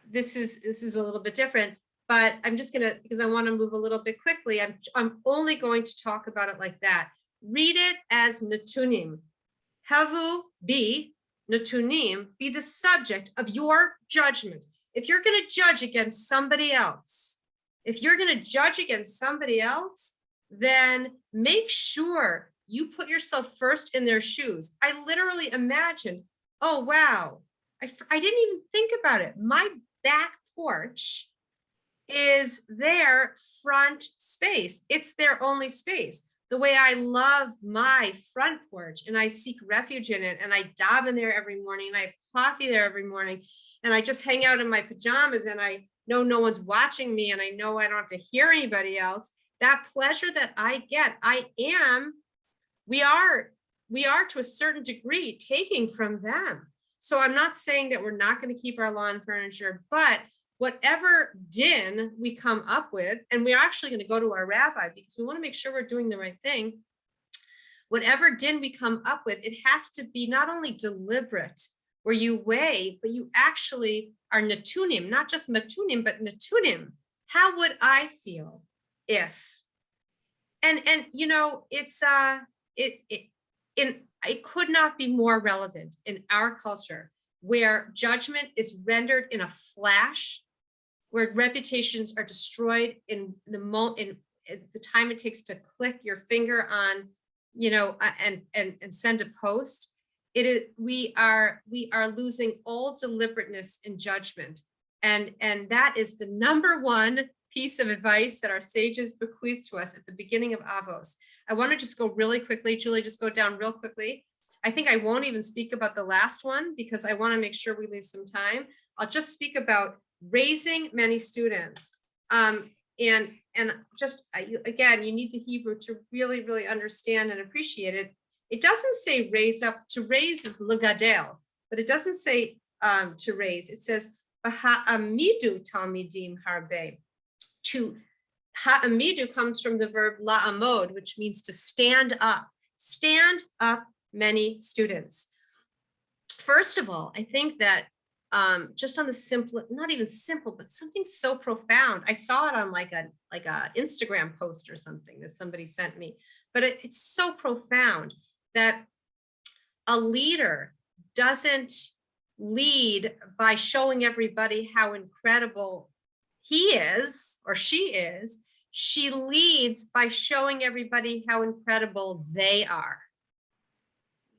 this is a little bit different, but I'm just gonna, because I want to move a little bit quickly, I'm only going to talk about it like that. Read it as natunim. Havu, be natunim, be the subject of your judgment. If you're going to judge against somebody else, then make sure you put yourself first in their shoes. I literally imagined, oh, wow, I didn't even think about it. My back porch is their front space. It's their only space. The way I love my front porch, and I seek refuge in it, and I daven there every morning, and I have coffee there every morning, and I just hang out in my pajamas, and I know no one's watching me, and I know I don't have to hear anybody else. That pleasure that I get, we are to a certain degree taking from them. So I'm not saying that we're not going to keep our lawn furniture, but whatever din we come up with, and we're actually going to go to our rabbi because we want to make sure we're doing the right thing. Whatever din we come up with, it has to be not only deliberate, where you weigh, but you actually are natunim, not just matunim, but natunim. How would I feel if? And you know, it's it could not be more relevant in our culture, where judgment is rendered in a flash, where reputations are destroyed in the time it takes to click your finger on, you know, and send a post. We are losing all deliberateness in judgment, and that is the number one piece of advice that our sages bequeathed to us at the beginning of Avos. I want to just go really quickly, Julie, just go down real quickly. I think I won't even speak about the last one because I want to make sure we leave some time. I'll just speak about raising many students. And just again, you need the Hebrew to really, really understand and appreciate it. It doesn't say raise up. To raise is legadel, but it doesn't say to raise. It says ha'amidu talmidim harbe. To ha'amidu comes from the verb la'amod, which means to stand up. Stand up many students. First of all, I think that just on the simple, not even simple, but something so profound. I saw it on like a Instagram post or something that somebody sent me, but it's so profound that a leader doesn't lead by showing everybody how incredible he is or she is. She leads by showing everybody how incredible they are.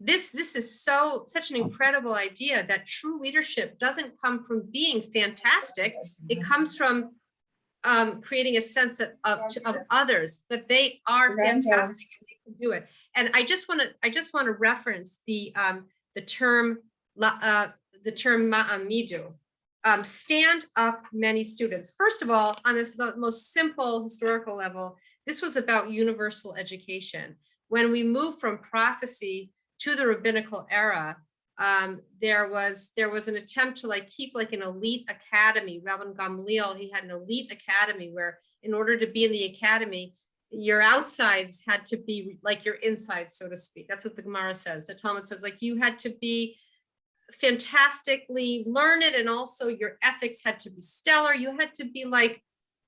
This is such an incredible idea that true leadership doesn't come from being fantastic. It comes from creating a sense of others, that they are fantastic and they can do it. And I just want to reference the term ma'amidu. Stand up many students. First of all, on the most simple historical level, this was about universal education. When we moved from prophecy to the rabbinical era, there was an attempt to keep an elite academy. Rabbi Gamliel, he had an elite academy where in order to be in the academy, your outsides had to be like your insides, so to speak. That's what the Gemara says. The Talmud says you had to be fantastically learned, and also your ethics had to be stellar. You had to be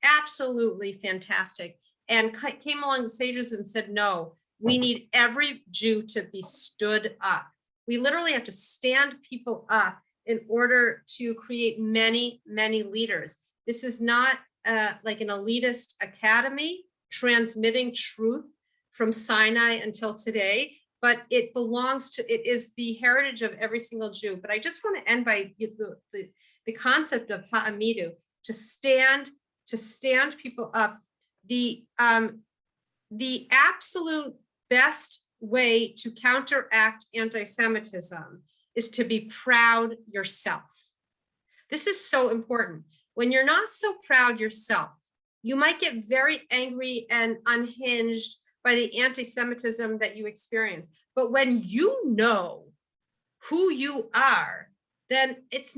absolutely fantastic. And came along the sages and said, no, we need every Jew to be stood up. We literally have to stand people up in order to create many, many leaders. This is not like an elitist academy transmitting truth from Sinai until today, but it is the heritage of every single Jew. But I just want to end by the concept of ha'amidu, to stand people up. The absolute best way to counteract anti-Semitism is to be proud yourself. This is so important. When you're not so proud yourself, you might get very angry and unhinged by the anti-Semitism that you experience. But when you know who you are, then it's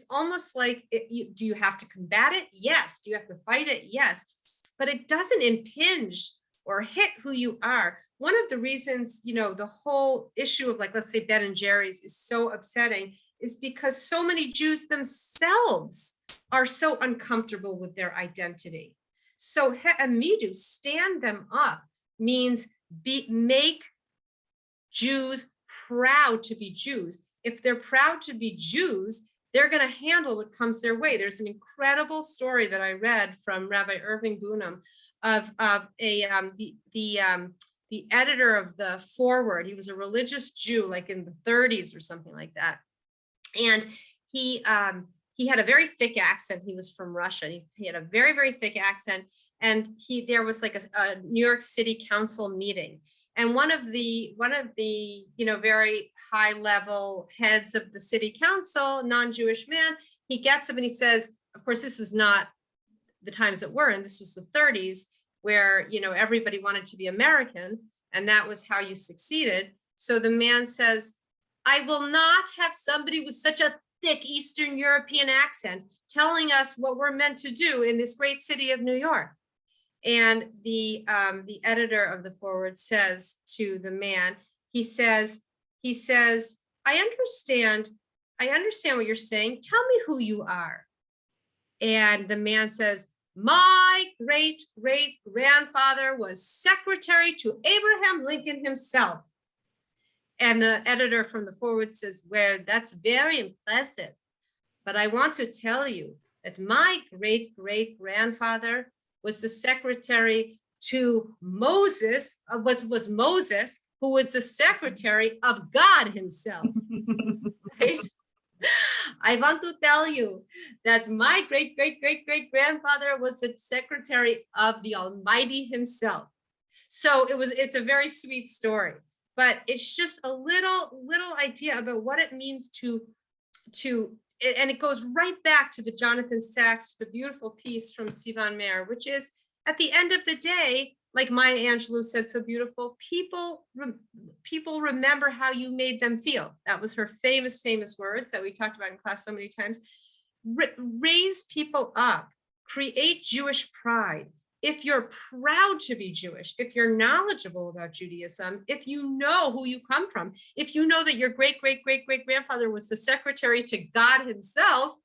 almost like, do you have to combat it? Yes. Do you have to fight it? Yes. But it doesn't impinge or hit who you are. One of the reasons, the whole issue of let's say Ben and Jerry's is so upsetting is because so many Jews themselves are so uncomfortable with their identity. So ha'amidu, stand them up, means make Jews proud to be Jews. If they're proud to be Jews, they're going to handle what comes their way. There's an incredible story that I read from Rabbi Irving Bunam of the editor of the Forward. He was a religious Jew, in the 30s or something like that, and he had a very thick accent. He was from Russia. He had a very, very thick accent, and there was a New York City Council meeting, and one of the very high level heads of the city council, non-Jewish man, he gets up and he says, of course, this is not the times that were, and this was the 30s, where everybody wanted to be American, and that was how you succeeded. So the man says, I will not have somebody with such a thick Eastern European accent telling us what we're meant to do in this great city of New York. And the editor of the foreword says to the man, he says, I understand what you're saying. Tell me who you are. And the man says, my great grandfather was secretary to Abraham Lincoln himself. And the editor from the foreword says, well, that's very impressive. But I want to tell you that my great grandfather was the secretary to Moses, was Moses, who was the secretary of God himself. Right? I want to tell you that my great grandfather was the secretary of the Almighty himself. So it's a very sweet story, but it's just a little idea about what it means to, and it goes right back to the Jonathan Sacks, the beautiful piece from Sivan Meir, which is, at the end of the day, like Maya Angelou said so beautiful, people remember how you made them feel. That was her famous words that we talked about in class so many times. Raise people up, create Jewish pride. If you're proud to be Jewish, if you're knowledgeable about Judaism, if you know who you come from, if you know that your great grandfather was the secretary to God himself,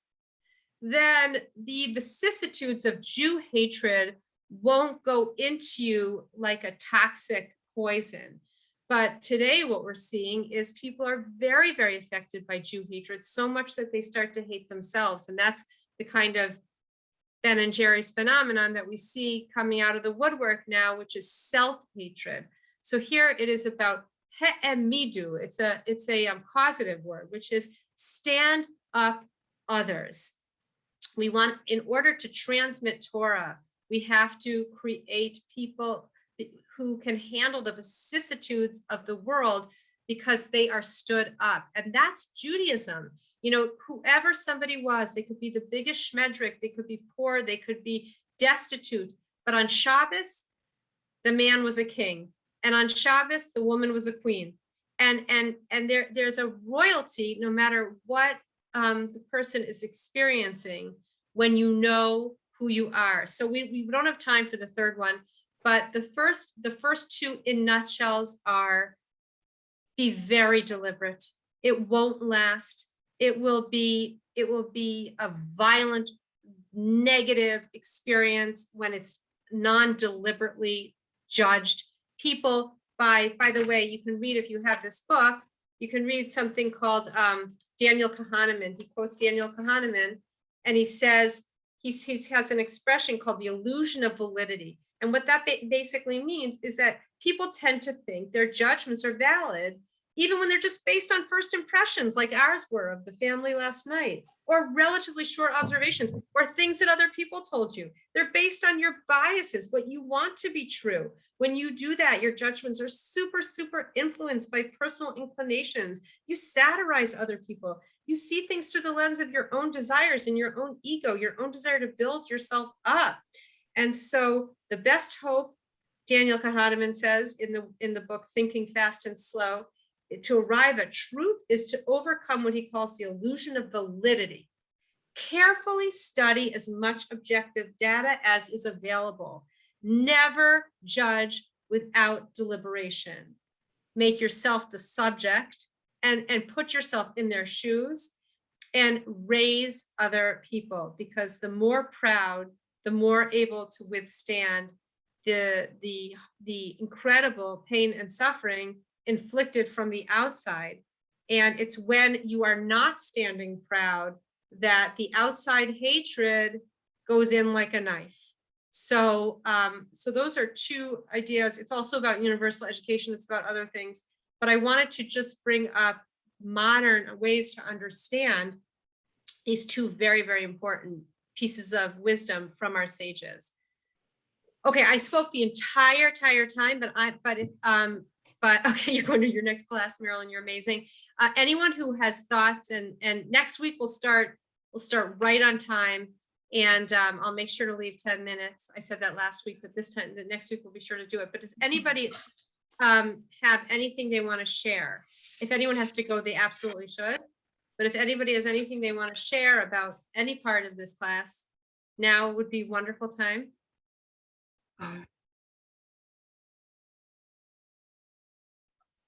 then the vicissitudes of Jew hatred won't go into you like a toxic poison. But today what we're seeing is people are very affected by Jew hatred, so much that they start to hate themselves. And that's the kind of Ben and Jerry's phenomenon that we see coming out of the woodwork now, which is self-hatred. So here it is about he'emidu. It's a causative word, which is stand up others. We want, in order to transmit Torah, we have to create people who can handle the vicissitudes of the world because they are stood up. And that's Judaism. You know, whoever somebody was, they could be the biggest shmedrik, they could be poor, they could be destitute. But on Shabbos, the man was a king. And on Shabbos, the woman was a queen. And there's a royalty, no matter what the person is experiencing, when you know who you are. So we don't have time for the third one, but the first two in nutshells are: be very deliberate. It won't last. It will be a violent, negative experience when it's non-deliberately judged. People, by the way, you can read, if you have this book, you can read something called Daniel Kahneman. He quotes Daniel Kahneman, and he says, he has an expression called the illusion of validity. And what that basically means is that people tend to think their judgments are valid, even when they're just based on first impressions, like ours were of the family last night, or relatively short observations, or things that other people told you. They're based on your biases, what you want to be true. When you do that, your judgments are super influenced by personal inclinations. You satirize other people. You see things through the lens of your own desires and your own ego, your own desire to build yourself up. And so the best hope, Daniel Kahneman says in the book, Thinking Fast and Slow, to arrive at truth is to overcome what he calls the illusion of validity. Carefully study as much objective data as is available. Never judge without deliberation. Make yourself the subject and put yourself in their shoes and raise other people, because the more proud, the more able to withstand the incredible pain and suffering inflicted from the outside. And it's when you are not standing proud that the outside hatred goes in like a knife. So those are two ideas. It's also about universal education. It's about other things, but I wanted to just bring up modern ways to understand these two very important pieces of wisdom from our sages. Okay, I spoke the entire time, but okay, you're going to your next class, Marilyn. You're amazing. Anyone who has thoughts, and next week we'll start right on time, and I'll make sure to leave 10 minutes. I said that last week, but this time, the next week we'll be sure to do it. But does anybody have anything they want to share? if anyone has to go, they absolutely should. But if anybody has anything they want to share about any part of this class, now would be wonderful time.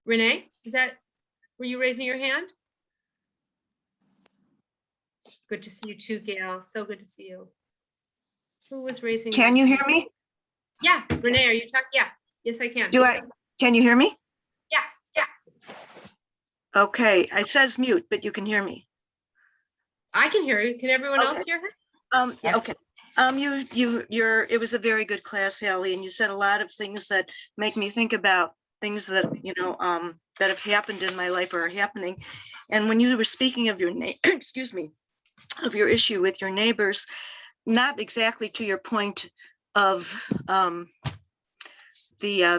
Renee, were you raising your hand? Good to see you too, Gail. So good to see you. Who was raising? Can you hear me? Yeah, Renee, are you talking? Yeah, yes, I can. Can you hear me? Yeah. Okay, it says mute, but you can hear me. I can hear you. Can everyone else hear her? Yeah. Okay. It was a very good class, Sally, and you said a lot of things that make me think about things that, that have happened in my life or are happening. And when you were speaking of your excuse me, of your issue with your neighbors, not exactly to your point of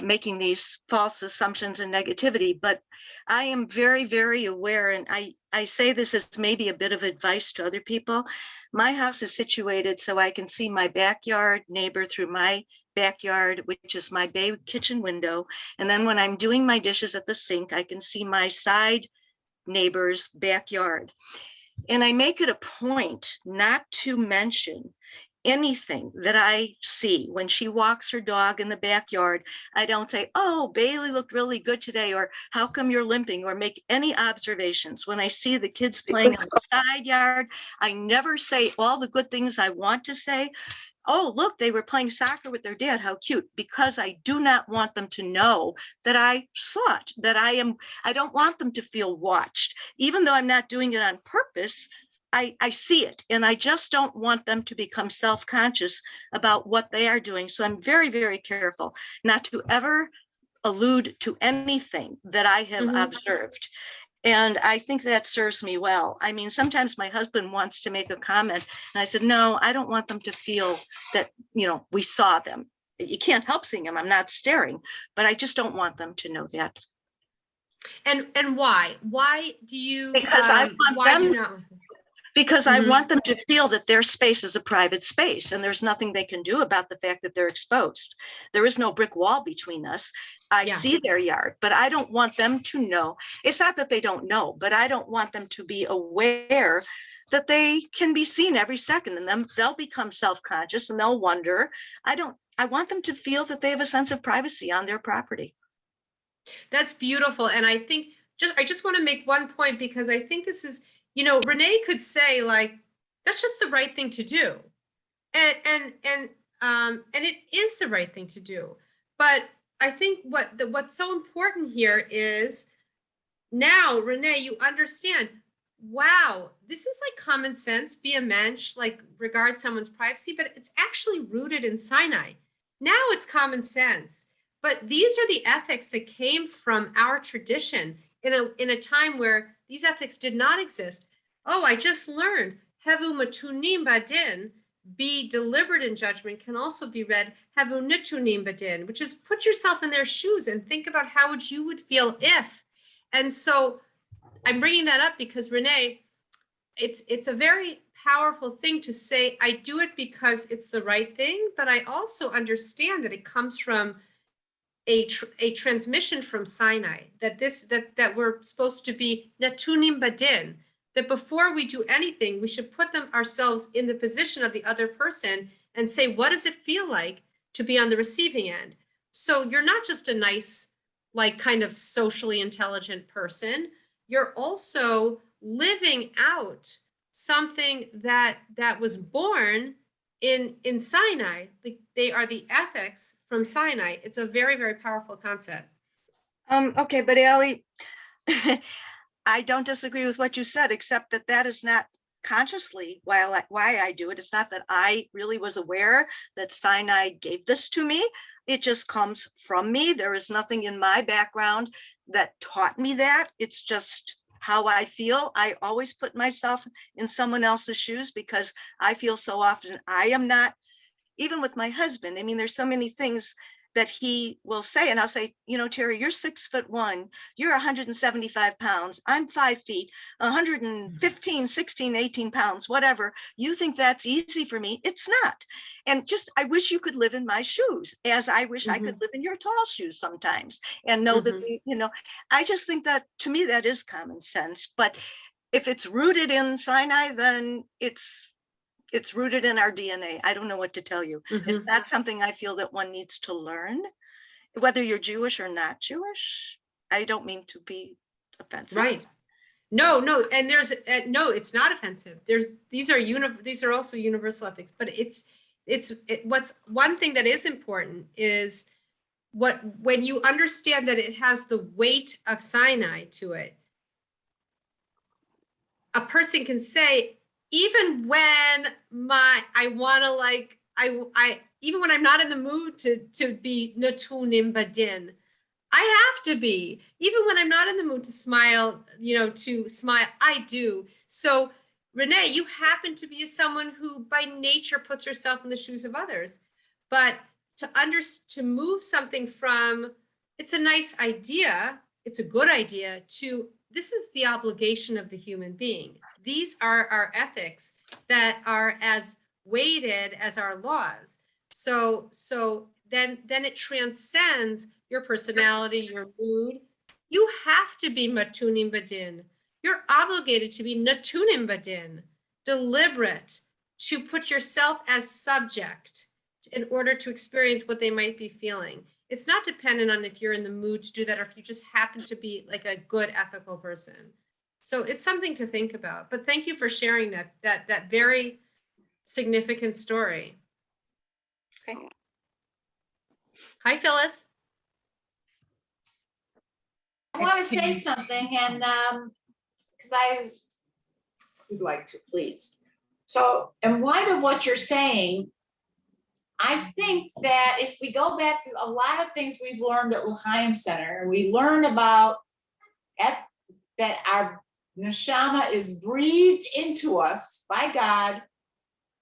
making these false assumptions and negativity, but I am very, very aware, and I say this as maybe a bit of advice to other people. My house is situated so I can see my backyard neighbor through my backyard, which is my bay kitchen window. And then when I'm doing my dishes at the sink, I can see my side neighbor's backyard. And I make it a point not to mention anything that I see when she walks her dog in the backyard. I don't say, oh, Bailey looked really good today, or how come you're limping, or make any observations. When I see the kids playing on the side yard, I never say all the good things I want to say. Oh, look, they were playing soccer with their dad. How cute. Because I do not want them to know that I saw it, that I don't want them to feel watched. Even though I'm not doing it on purpose, I see it, and I just don't want them to become self-conscious about what they are doing. So I'm very, very careful not to ever allude to anything that I have observed. And I think that serves me well. I mean, sometimes my husband wants to make a comment, and I said, no, I don't want them to feel that, we saw them. You can't help seeing them. I'm not staring, but I just don't want them to know that. And why? Why do you? Because I want them. Do you not? Because I want them to feel that their space is a private space, and there's nothing they can do about the fact that they're exposed. There is no brick wall between us. I see their yard, but I don't want them to know. It's not that they don't know, but I don't want them to be aware that they can be seen every second, and then they'll become self-conscious and they'll wonder. I want them to feel that they have a sense of privacy on their property. That's beautiful. And I think I just want to make one point, because I think this is, Renee could say, like, that's just the right thing to do. And it is the right thing to do. But I think what's so important here is now, Renee, you understand, wow, this is like common sense, be a mensch, like regard someone's privacy, but it's actually rooted in Sinai. Now it's common sense. But these are the ethics that came from our tradition in a time where these ethics did not exist. Oh, I just learned, Hevu matunim badin, be deliberate in judgment, can also be read Hevu nitunim badin, which is put yourself in their shoes and think about how you would feel if. And so I'm bringing that up because, Renee, it's a very powerful thing to say, I do it because it's the right thing, but I also understand that it comes from a transmission from Sinai, that we're supposed to be natunim badin, that before we do anything, we should put ourselves in the position of the other person and say, what does it feel like to be on the receiving end? So you're not just a nice, like, kind of socially intelligent person. You're also living out something that was born in Sinai. They are the ethics from Sinai. It's a very, very powerful concept. Okay, but Allie, I don't disagree with what you said, except that is not consciously why I do it. It's not that I really was aware that Sinai gave this to me. It just comes from me. There is nothing in my background that taught me that. It's just how I feel. I always put myself in someone else's shoes because I feel so often I am not, even with my husband. I mean, there's so many things that he will say, and I'll say, you know, Terry, you're 6'1", you're 175 pounds, I'm 5 feet, 115, 16, 18 pounds, whatever. You think that's easy for me? It's not. And just, I wish you could live in my shoes, as I wish I could live in your tall shoes sometimes, and know that, you know, I just think that, to me, that is common sense. But if it's rooted in Sinai, then it's rooted in our DNA. I don't know what to tell you. It's not something I feel that one needs to learn, whether you're Jewish or not Jewish. I don't mean to be offensive. Right. No, and there's no, it's not offensive. These are also universal ethics, but what's one thing that is important is when you understand that it has the weight of Sinai to it, a person can say, even when even when I'm not in the mood to be natunim badin, I have to be. Even when I'm not in the mood to smile, I do. So Renee, you happen to be someone who by nature puts herself in the shoes of others. But to move something from, it's a nice idea, it's a good idea, to this is the obligation of the human being. These are our ethics that are as weighted as our laws. So then it transcends your personality, your mood. You have to be matunim badin. You're obligated to be natunim badin, deliberate, to put yourself as subject in order to experience what they might be feeling. It's not dependent on if you're in the mood to do that or if you just happen to be like a good ethical person. So it's something to think about. But thank you for sharing that very significant story. Okay. Hi, Phyllis. I want to say something, and because I would like to, please. So in light of what you're saying, I think that if we go back to a lot of things we've learned at L'Chaim Center, we learn about that our neshama is breathed into us by God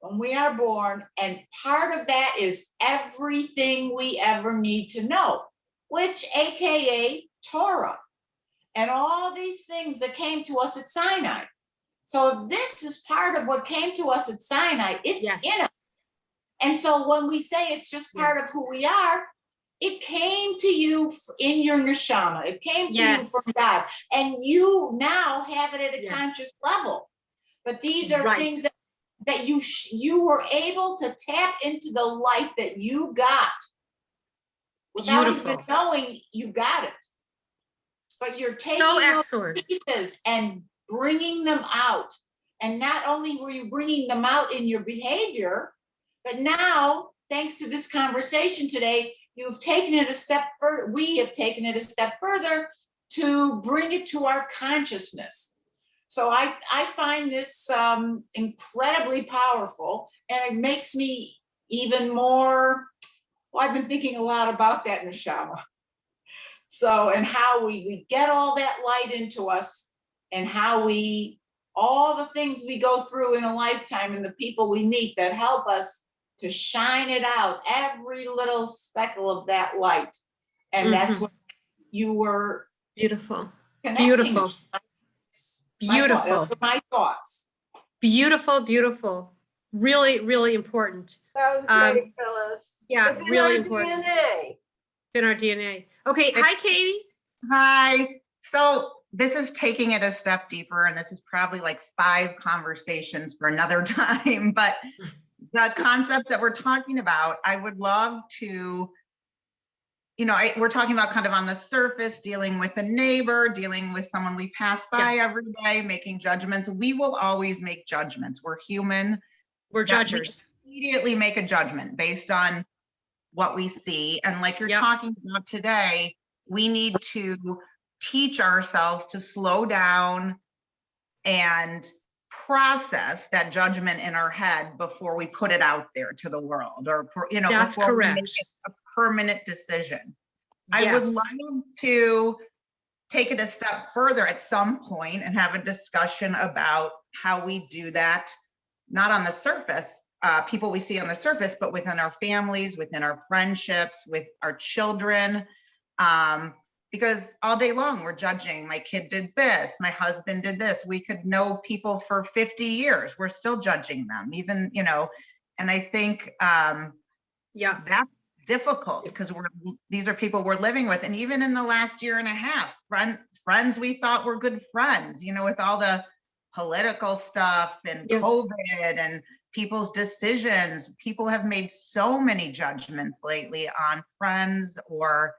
when we are born, and part of that is everything we ever need to know, which AKA Torah, and all these things that came to us at Sinai. So this is part of what came to us at Sinai. It's in us. And so when we say it's just part of who we are, it came to you in your neshama. It came to you from God. And you now have it at a conscious level. But these are things that you were able to tap into the light that you got without even knowing you got it. But you're taking those pieces and bringing them out. And not only were you bringing them out in your behavior, but now, thanks to this conversation today, you've taken it a step further. We have taken it a step further to bring it to our consciousness. So I find this incredibly powerful, and it makes me even more, well, I've been thinking a lot about that neshama. So, and how we get all that light into us, and how all the things we go through in a lifetime and the people we meet that help us to shine it out, every little speckle of that light. And that's what you were beautiful. Beautiful. Beautiful. My thoughts. Beautiful. Really, really important. That was great, Phyllis. Yeah, it's really in our important. DNA. In our DNA. Okay, hi, Katie. Hi. So this is taking it a step deeper, and this is probably like 5 conversations for another time, but the concepts that we're talking about, I would love to, we're talking about kind of on the surface, dealing with a neighbor, dealing with someone we pass by every day, making judgments. We will always make judgments. We're human. We're judgers. We immediately make a judgment based on what we see. And like you're talking about today, we need to teach ourselves to slow down and process that judgment in our head before we put it out there to the world, or that's before correct. we make it a permanent decision. I would love to take it a step further at some point and have a discussion about how we do that, not on the surface people we see on the surface, but within our families, within our friendships, with our children. Because all day long we're judging, my kid did this, my husband did this. We could know people for 50 years. We're still judging them, even, you know, and I think that's difficult because these are people we're living with. And even in the last year and a half, friends we thought were good friends, you know, with all the political stuff and COVID and people's decisions, people have made so many judgments lately on friends or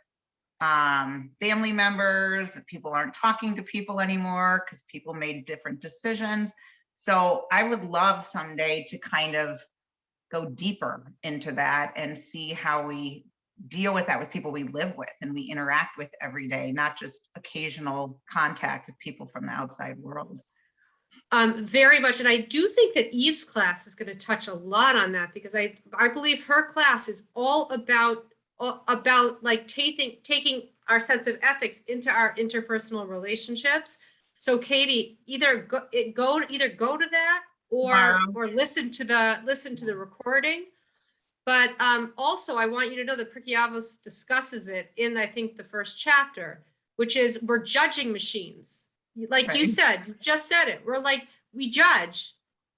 family members. People aren't talking to people anymore because people made different decisions. So I would love someday to kind of go deeper into that and see how we deal with that with people we live with and we interact with every day, not just occasional contact with people from the outside world. Very much. And I do think that Eve's class is going to touch a lot on that, because I believe her class is all about like taking our sense of ethics into our interpersonal relationships. So Katie, either go to that or listen to the recording. But also I want you to know that Pirkei Avot discusses it in, I think, the first chapter, which is we're judging machines. Like you said, you just said it. We're like, we judge.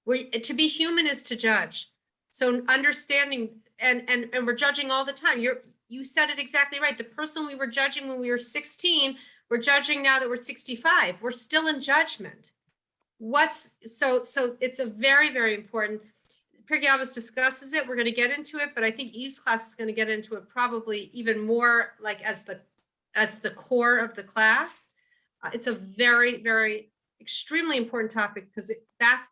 To be human is to judge. So understanding, and we're judging all the time. You said it exactly right. The person we were judging when we were 16, we're judging now that we're 65. We're still in judgment. So it's a very, very important. Pirkei Avot discusses it. We're going to get into it, but I think Eve's class is going to get into it probably even more like as the core of the class. It's a very, very extremely important topic because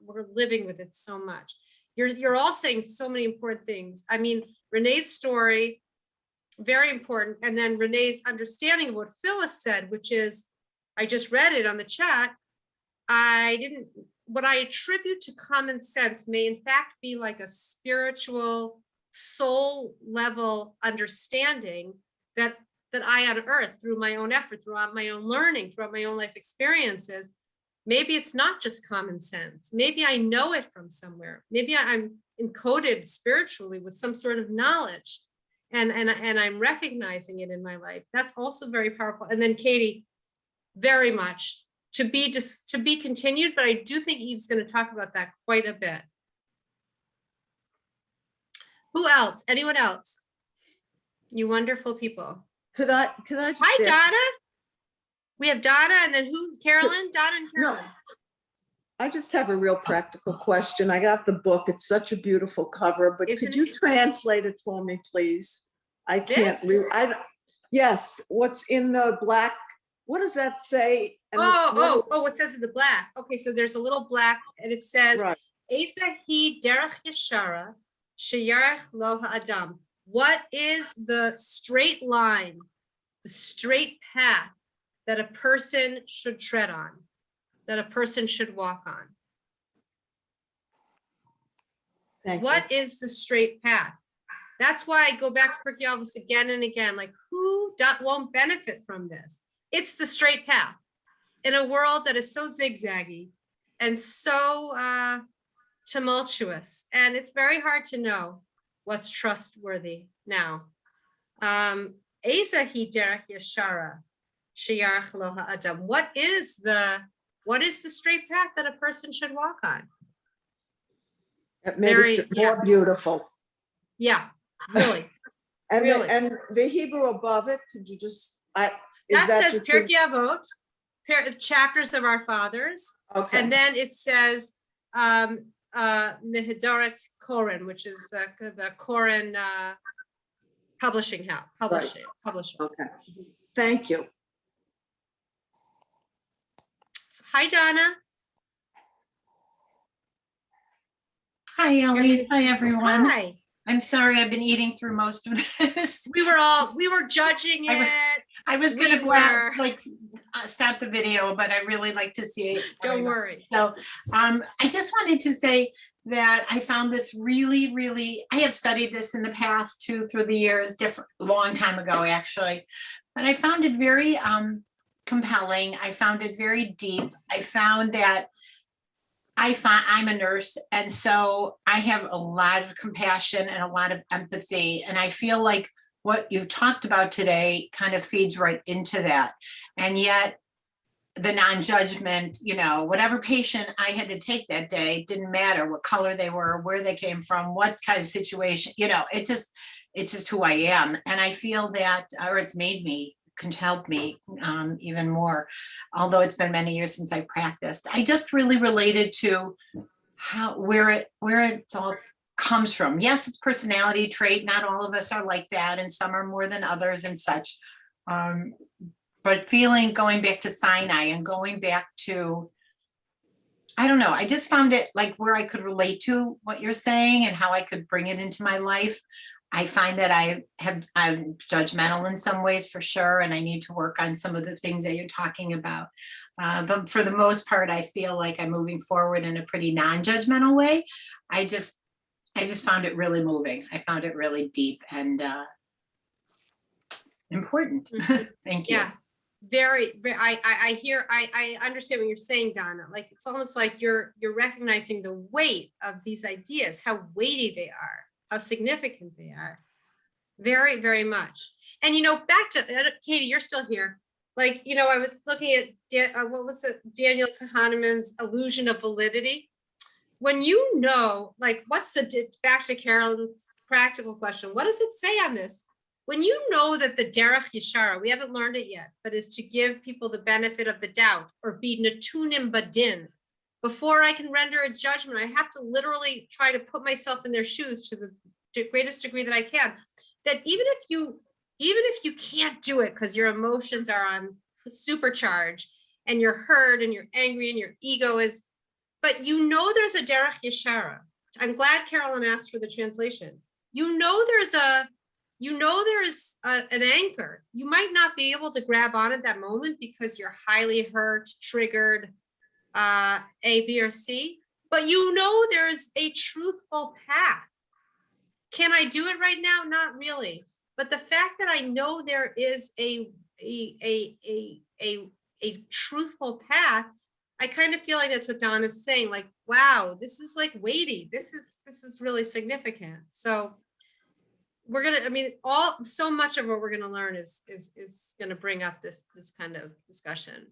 we're living with it so much. You're all saying so many important things. I mean, Renee's story, very important. And then Renee's understanding of what Phyllis said, which is, I just read it on the chat. What I attribute to common sense may in fact be like a spiritual soul level understanding that I unearthed through my own effort, throughout my own learning, throughout my own life experiences. Maybe it's not just common sense. Maybe I know it from somewhere. Maybe I'm encoded spiritually with some sort of knowledge, and I'm recognizing it in my life. That's also very powerful. And then Katie, very much to be continued, but I do think Eve's going to talk about that quite a bit. Who else? Anyone else? You wonderful people. Could I just Hi, ask- Donna. We have Donna, and then who? Carolyn? Donna and Carolyn. No, I just have a real practical question. I got the book. It's such a beautiful cover, but Isn't could you it? translate it for me, please? I can't This? read. Yes, what's in the black? What does that say? And What says in the black? Okay, so there's a little black, and it says, right. Esa hi derech yeshara sheyarech lo ha'adam. What is the straight line, the straight path that a person should tread on, that a person should walk on? What is the straight path? That's why I go back to Pirkei Avot again and again, like who won't benefit from this? It's the straight path in a world that is so zigzaggy and so tumultuous. And it's very hard to know what's trustworthy now. Eza hi derech yeshara sheyarech lo ha'adam. What is the straight path that a person should walk on? It made it more beautiful. Yeah, really. And really. and the Hebrew above it, could you just that says Pirkei Avot, chapters of our fathers. Okay. And then it says Mehidaret Koren, which is the Koren publishing house, publisher. Okay. Thank you. So, hi, Donna. Hi, Ellie. Hi, everyone. Hi. I'm sorry, I've been eating through most of this. We were judging it. I was going to stop the video, but I really like to see it. Don't worry. So I just wanted to say that I found this really, really, I have studied this in the past too, through the years, long time ago, actually, but I found it very compelling. I found it very deep. I found that I'm a nurse, and so I have a lot of compassion and a lot of empathy. And I feel like what you've talked about today kind of feeds right into that. And yet the non-judgment, whatever patient I had to take that day, didn't matter what color they were, where they came from, what kind of situation, it's just who I am. And I feel that, or it's made me, can help me even more, although it's been many years since I practiced. I just really related to where it all comes from. Yes, it's personality trait. Not all of us are like that, and some are more than others and such. But going back to Sinai and going back to, I don't know, I just found it like where I could relate to what you're saying and how I could bring it into my life. I find that I'm judgmental in some ways for sure, and I need to work on some of the things that you're talking about. But for the most part, I feel like I'm moving forward in a pretty non-judgmental way. I just found it really moving. I found it really deep and important. Thank you. Yeah, very, very, I understand what you're saying, Donna. Like, it's almost like you're recognizing the weight of these ideas, how weighty they are, how significant they are. Very, very much. And, back to, Katie, you're still here. Like, I was looking at, what was it? Daniel Kahneman's illusion of validity. When like, back to Carolyn's practical question, what does it say on this? When you know that the derech yeshara, we haven't learned it yet, but is to give people the benefit of the doubt, or be natunim badin. Before I can render a judgment, I have to literally try to put myself in their shoes to the greatest degree that I can. That even if you can't do it because your emotions are on supercharge and you're hurt and you're angry and your ego is, but there's a derech yeshara. I'm glad Carolyn asked for the translation. There's an anchor. You might not be able to grab on at that moment because you're highly hurt, triggered, A, B, or C, but there's a truthful path. Can I do it right now? Not really. But the fact that I know there is a truthful path, I kind of feel like that's what Donna's saying. Like, wow, this is like weighty. This is really significant. So so much of what we're gonna learn is gonna bring up this kind of discussion.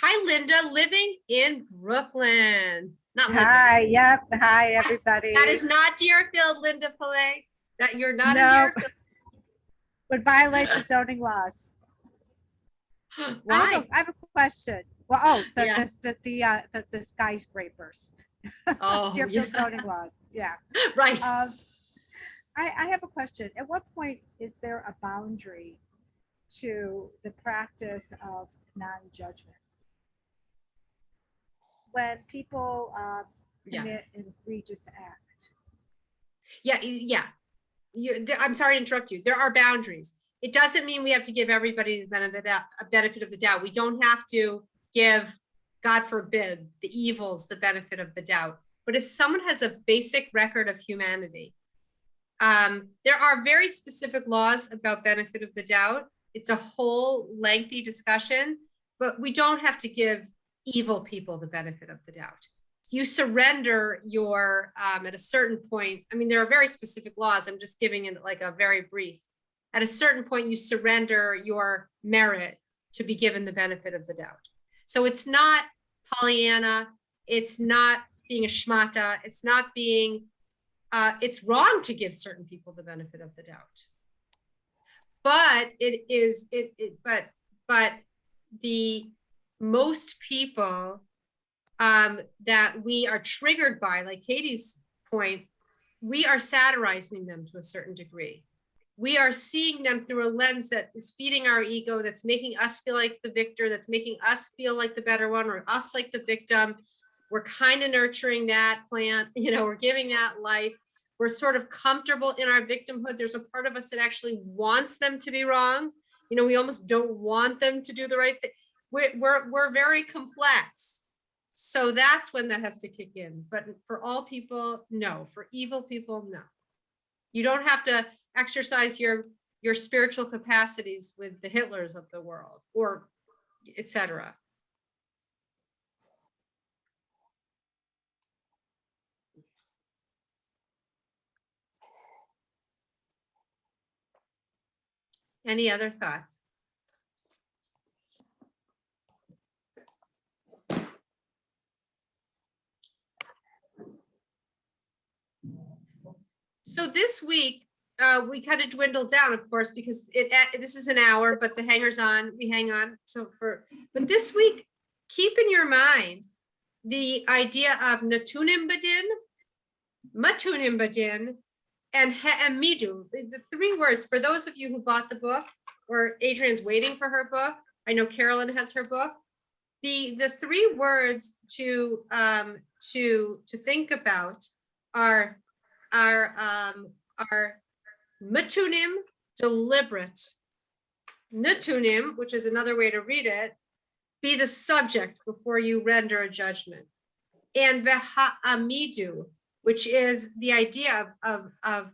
Hi, Linda, living in Brooklyn. Not living. Hi, yep. Hi, everybody. That is not Deerfield, Linda Pillay. That you're not in No. Deerfield. Would violate the zoning laws. Why? I have a question. Well, Yeah. the skyscrapers. Oh, Deerfield yeah. zoning laws. Yeah. Right. I have a question. At what point is there a boundary to the practice of non-judgment? When people commit an egregious act. Yeah. I'm sorry to interrupt you. There are boundaries. It doesn't mean we have to give everybody a benefit of the doubt. We don't have to give, God forbid, the evils the benefit of the doubt. But if someone has a basic record of humanity, there are very specific laws about benefit of the doubt. It's a whole lengthy discussion, but we don't have to give evil people the benefit of the doubt. You surrender your, at a certain point, there are very specific laws. I'm just giving it like a very brief. At a certain point, you surrender your merit to be given the benefit of the doubt. So it's not Pollyanna. It's not being a schmata. It's not being, it's wrong to give certain people the benefit of the doubt. But but the most people that we are triggered by, like Katie's point, we are satirizing them to a certain degree. We are seeing them through a lens that is feeding our ego, that's making us feel like the victor, that's making us feel like the better one, or us like the victim. We're kind of nurturing that plant, we're giving that life. We're sort of comfortable in our victimhood. There's a part of us that actually wants them to be wrong. We almost don't want them to do the right thing. We're very complex. So that's when that has to kick in. But for all people, no. For evil people, no. You don't have to exercise your spiritual capacities with the Hitlers of the world, or etc. Any other thoughts? So this week, we kind of dwindled down, of course, because this is an hour, but the hangers on, we hang on. But this week, keep in your mind the idea of natunim badin, matunim badin, and ha'amidu. The three words, for those of you who bought the book, or Adrian's waiting for her book, I know Carolyn has her book. The three words to think about are matunim, deliberate. Natunim, which is another way to read it, be the subject before you render a judgment. And v'ha'amidu, which is the idea of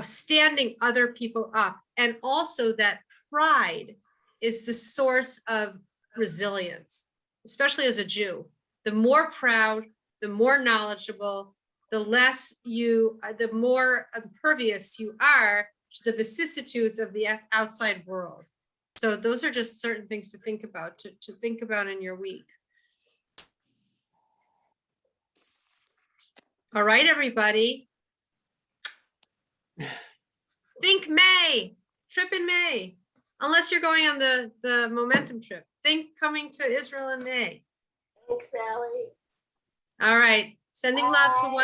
standing other people up. And also that pride is the source of resilience, especially as a Jew. The more proud, the more knowledgeable, the more impervious you are to the vicissitudes of the outside world. So those are just certain things to think about, to think about in your week. All right, everybody. Think May, trip in May, unless you're going on the momentum trip. Think coming to Israel in May. Thanks, Sally. All right, sending love to one.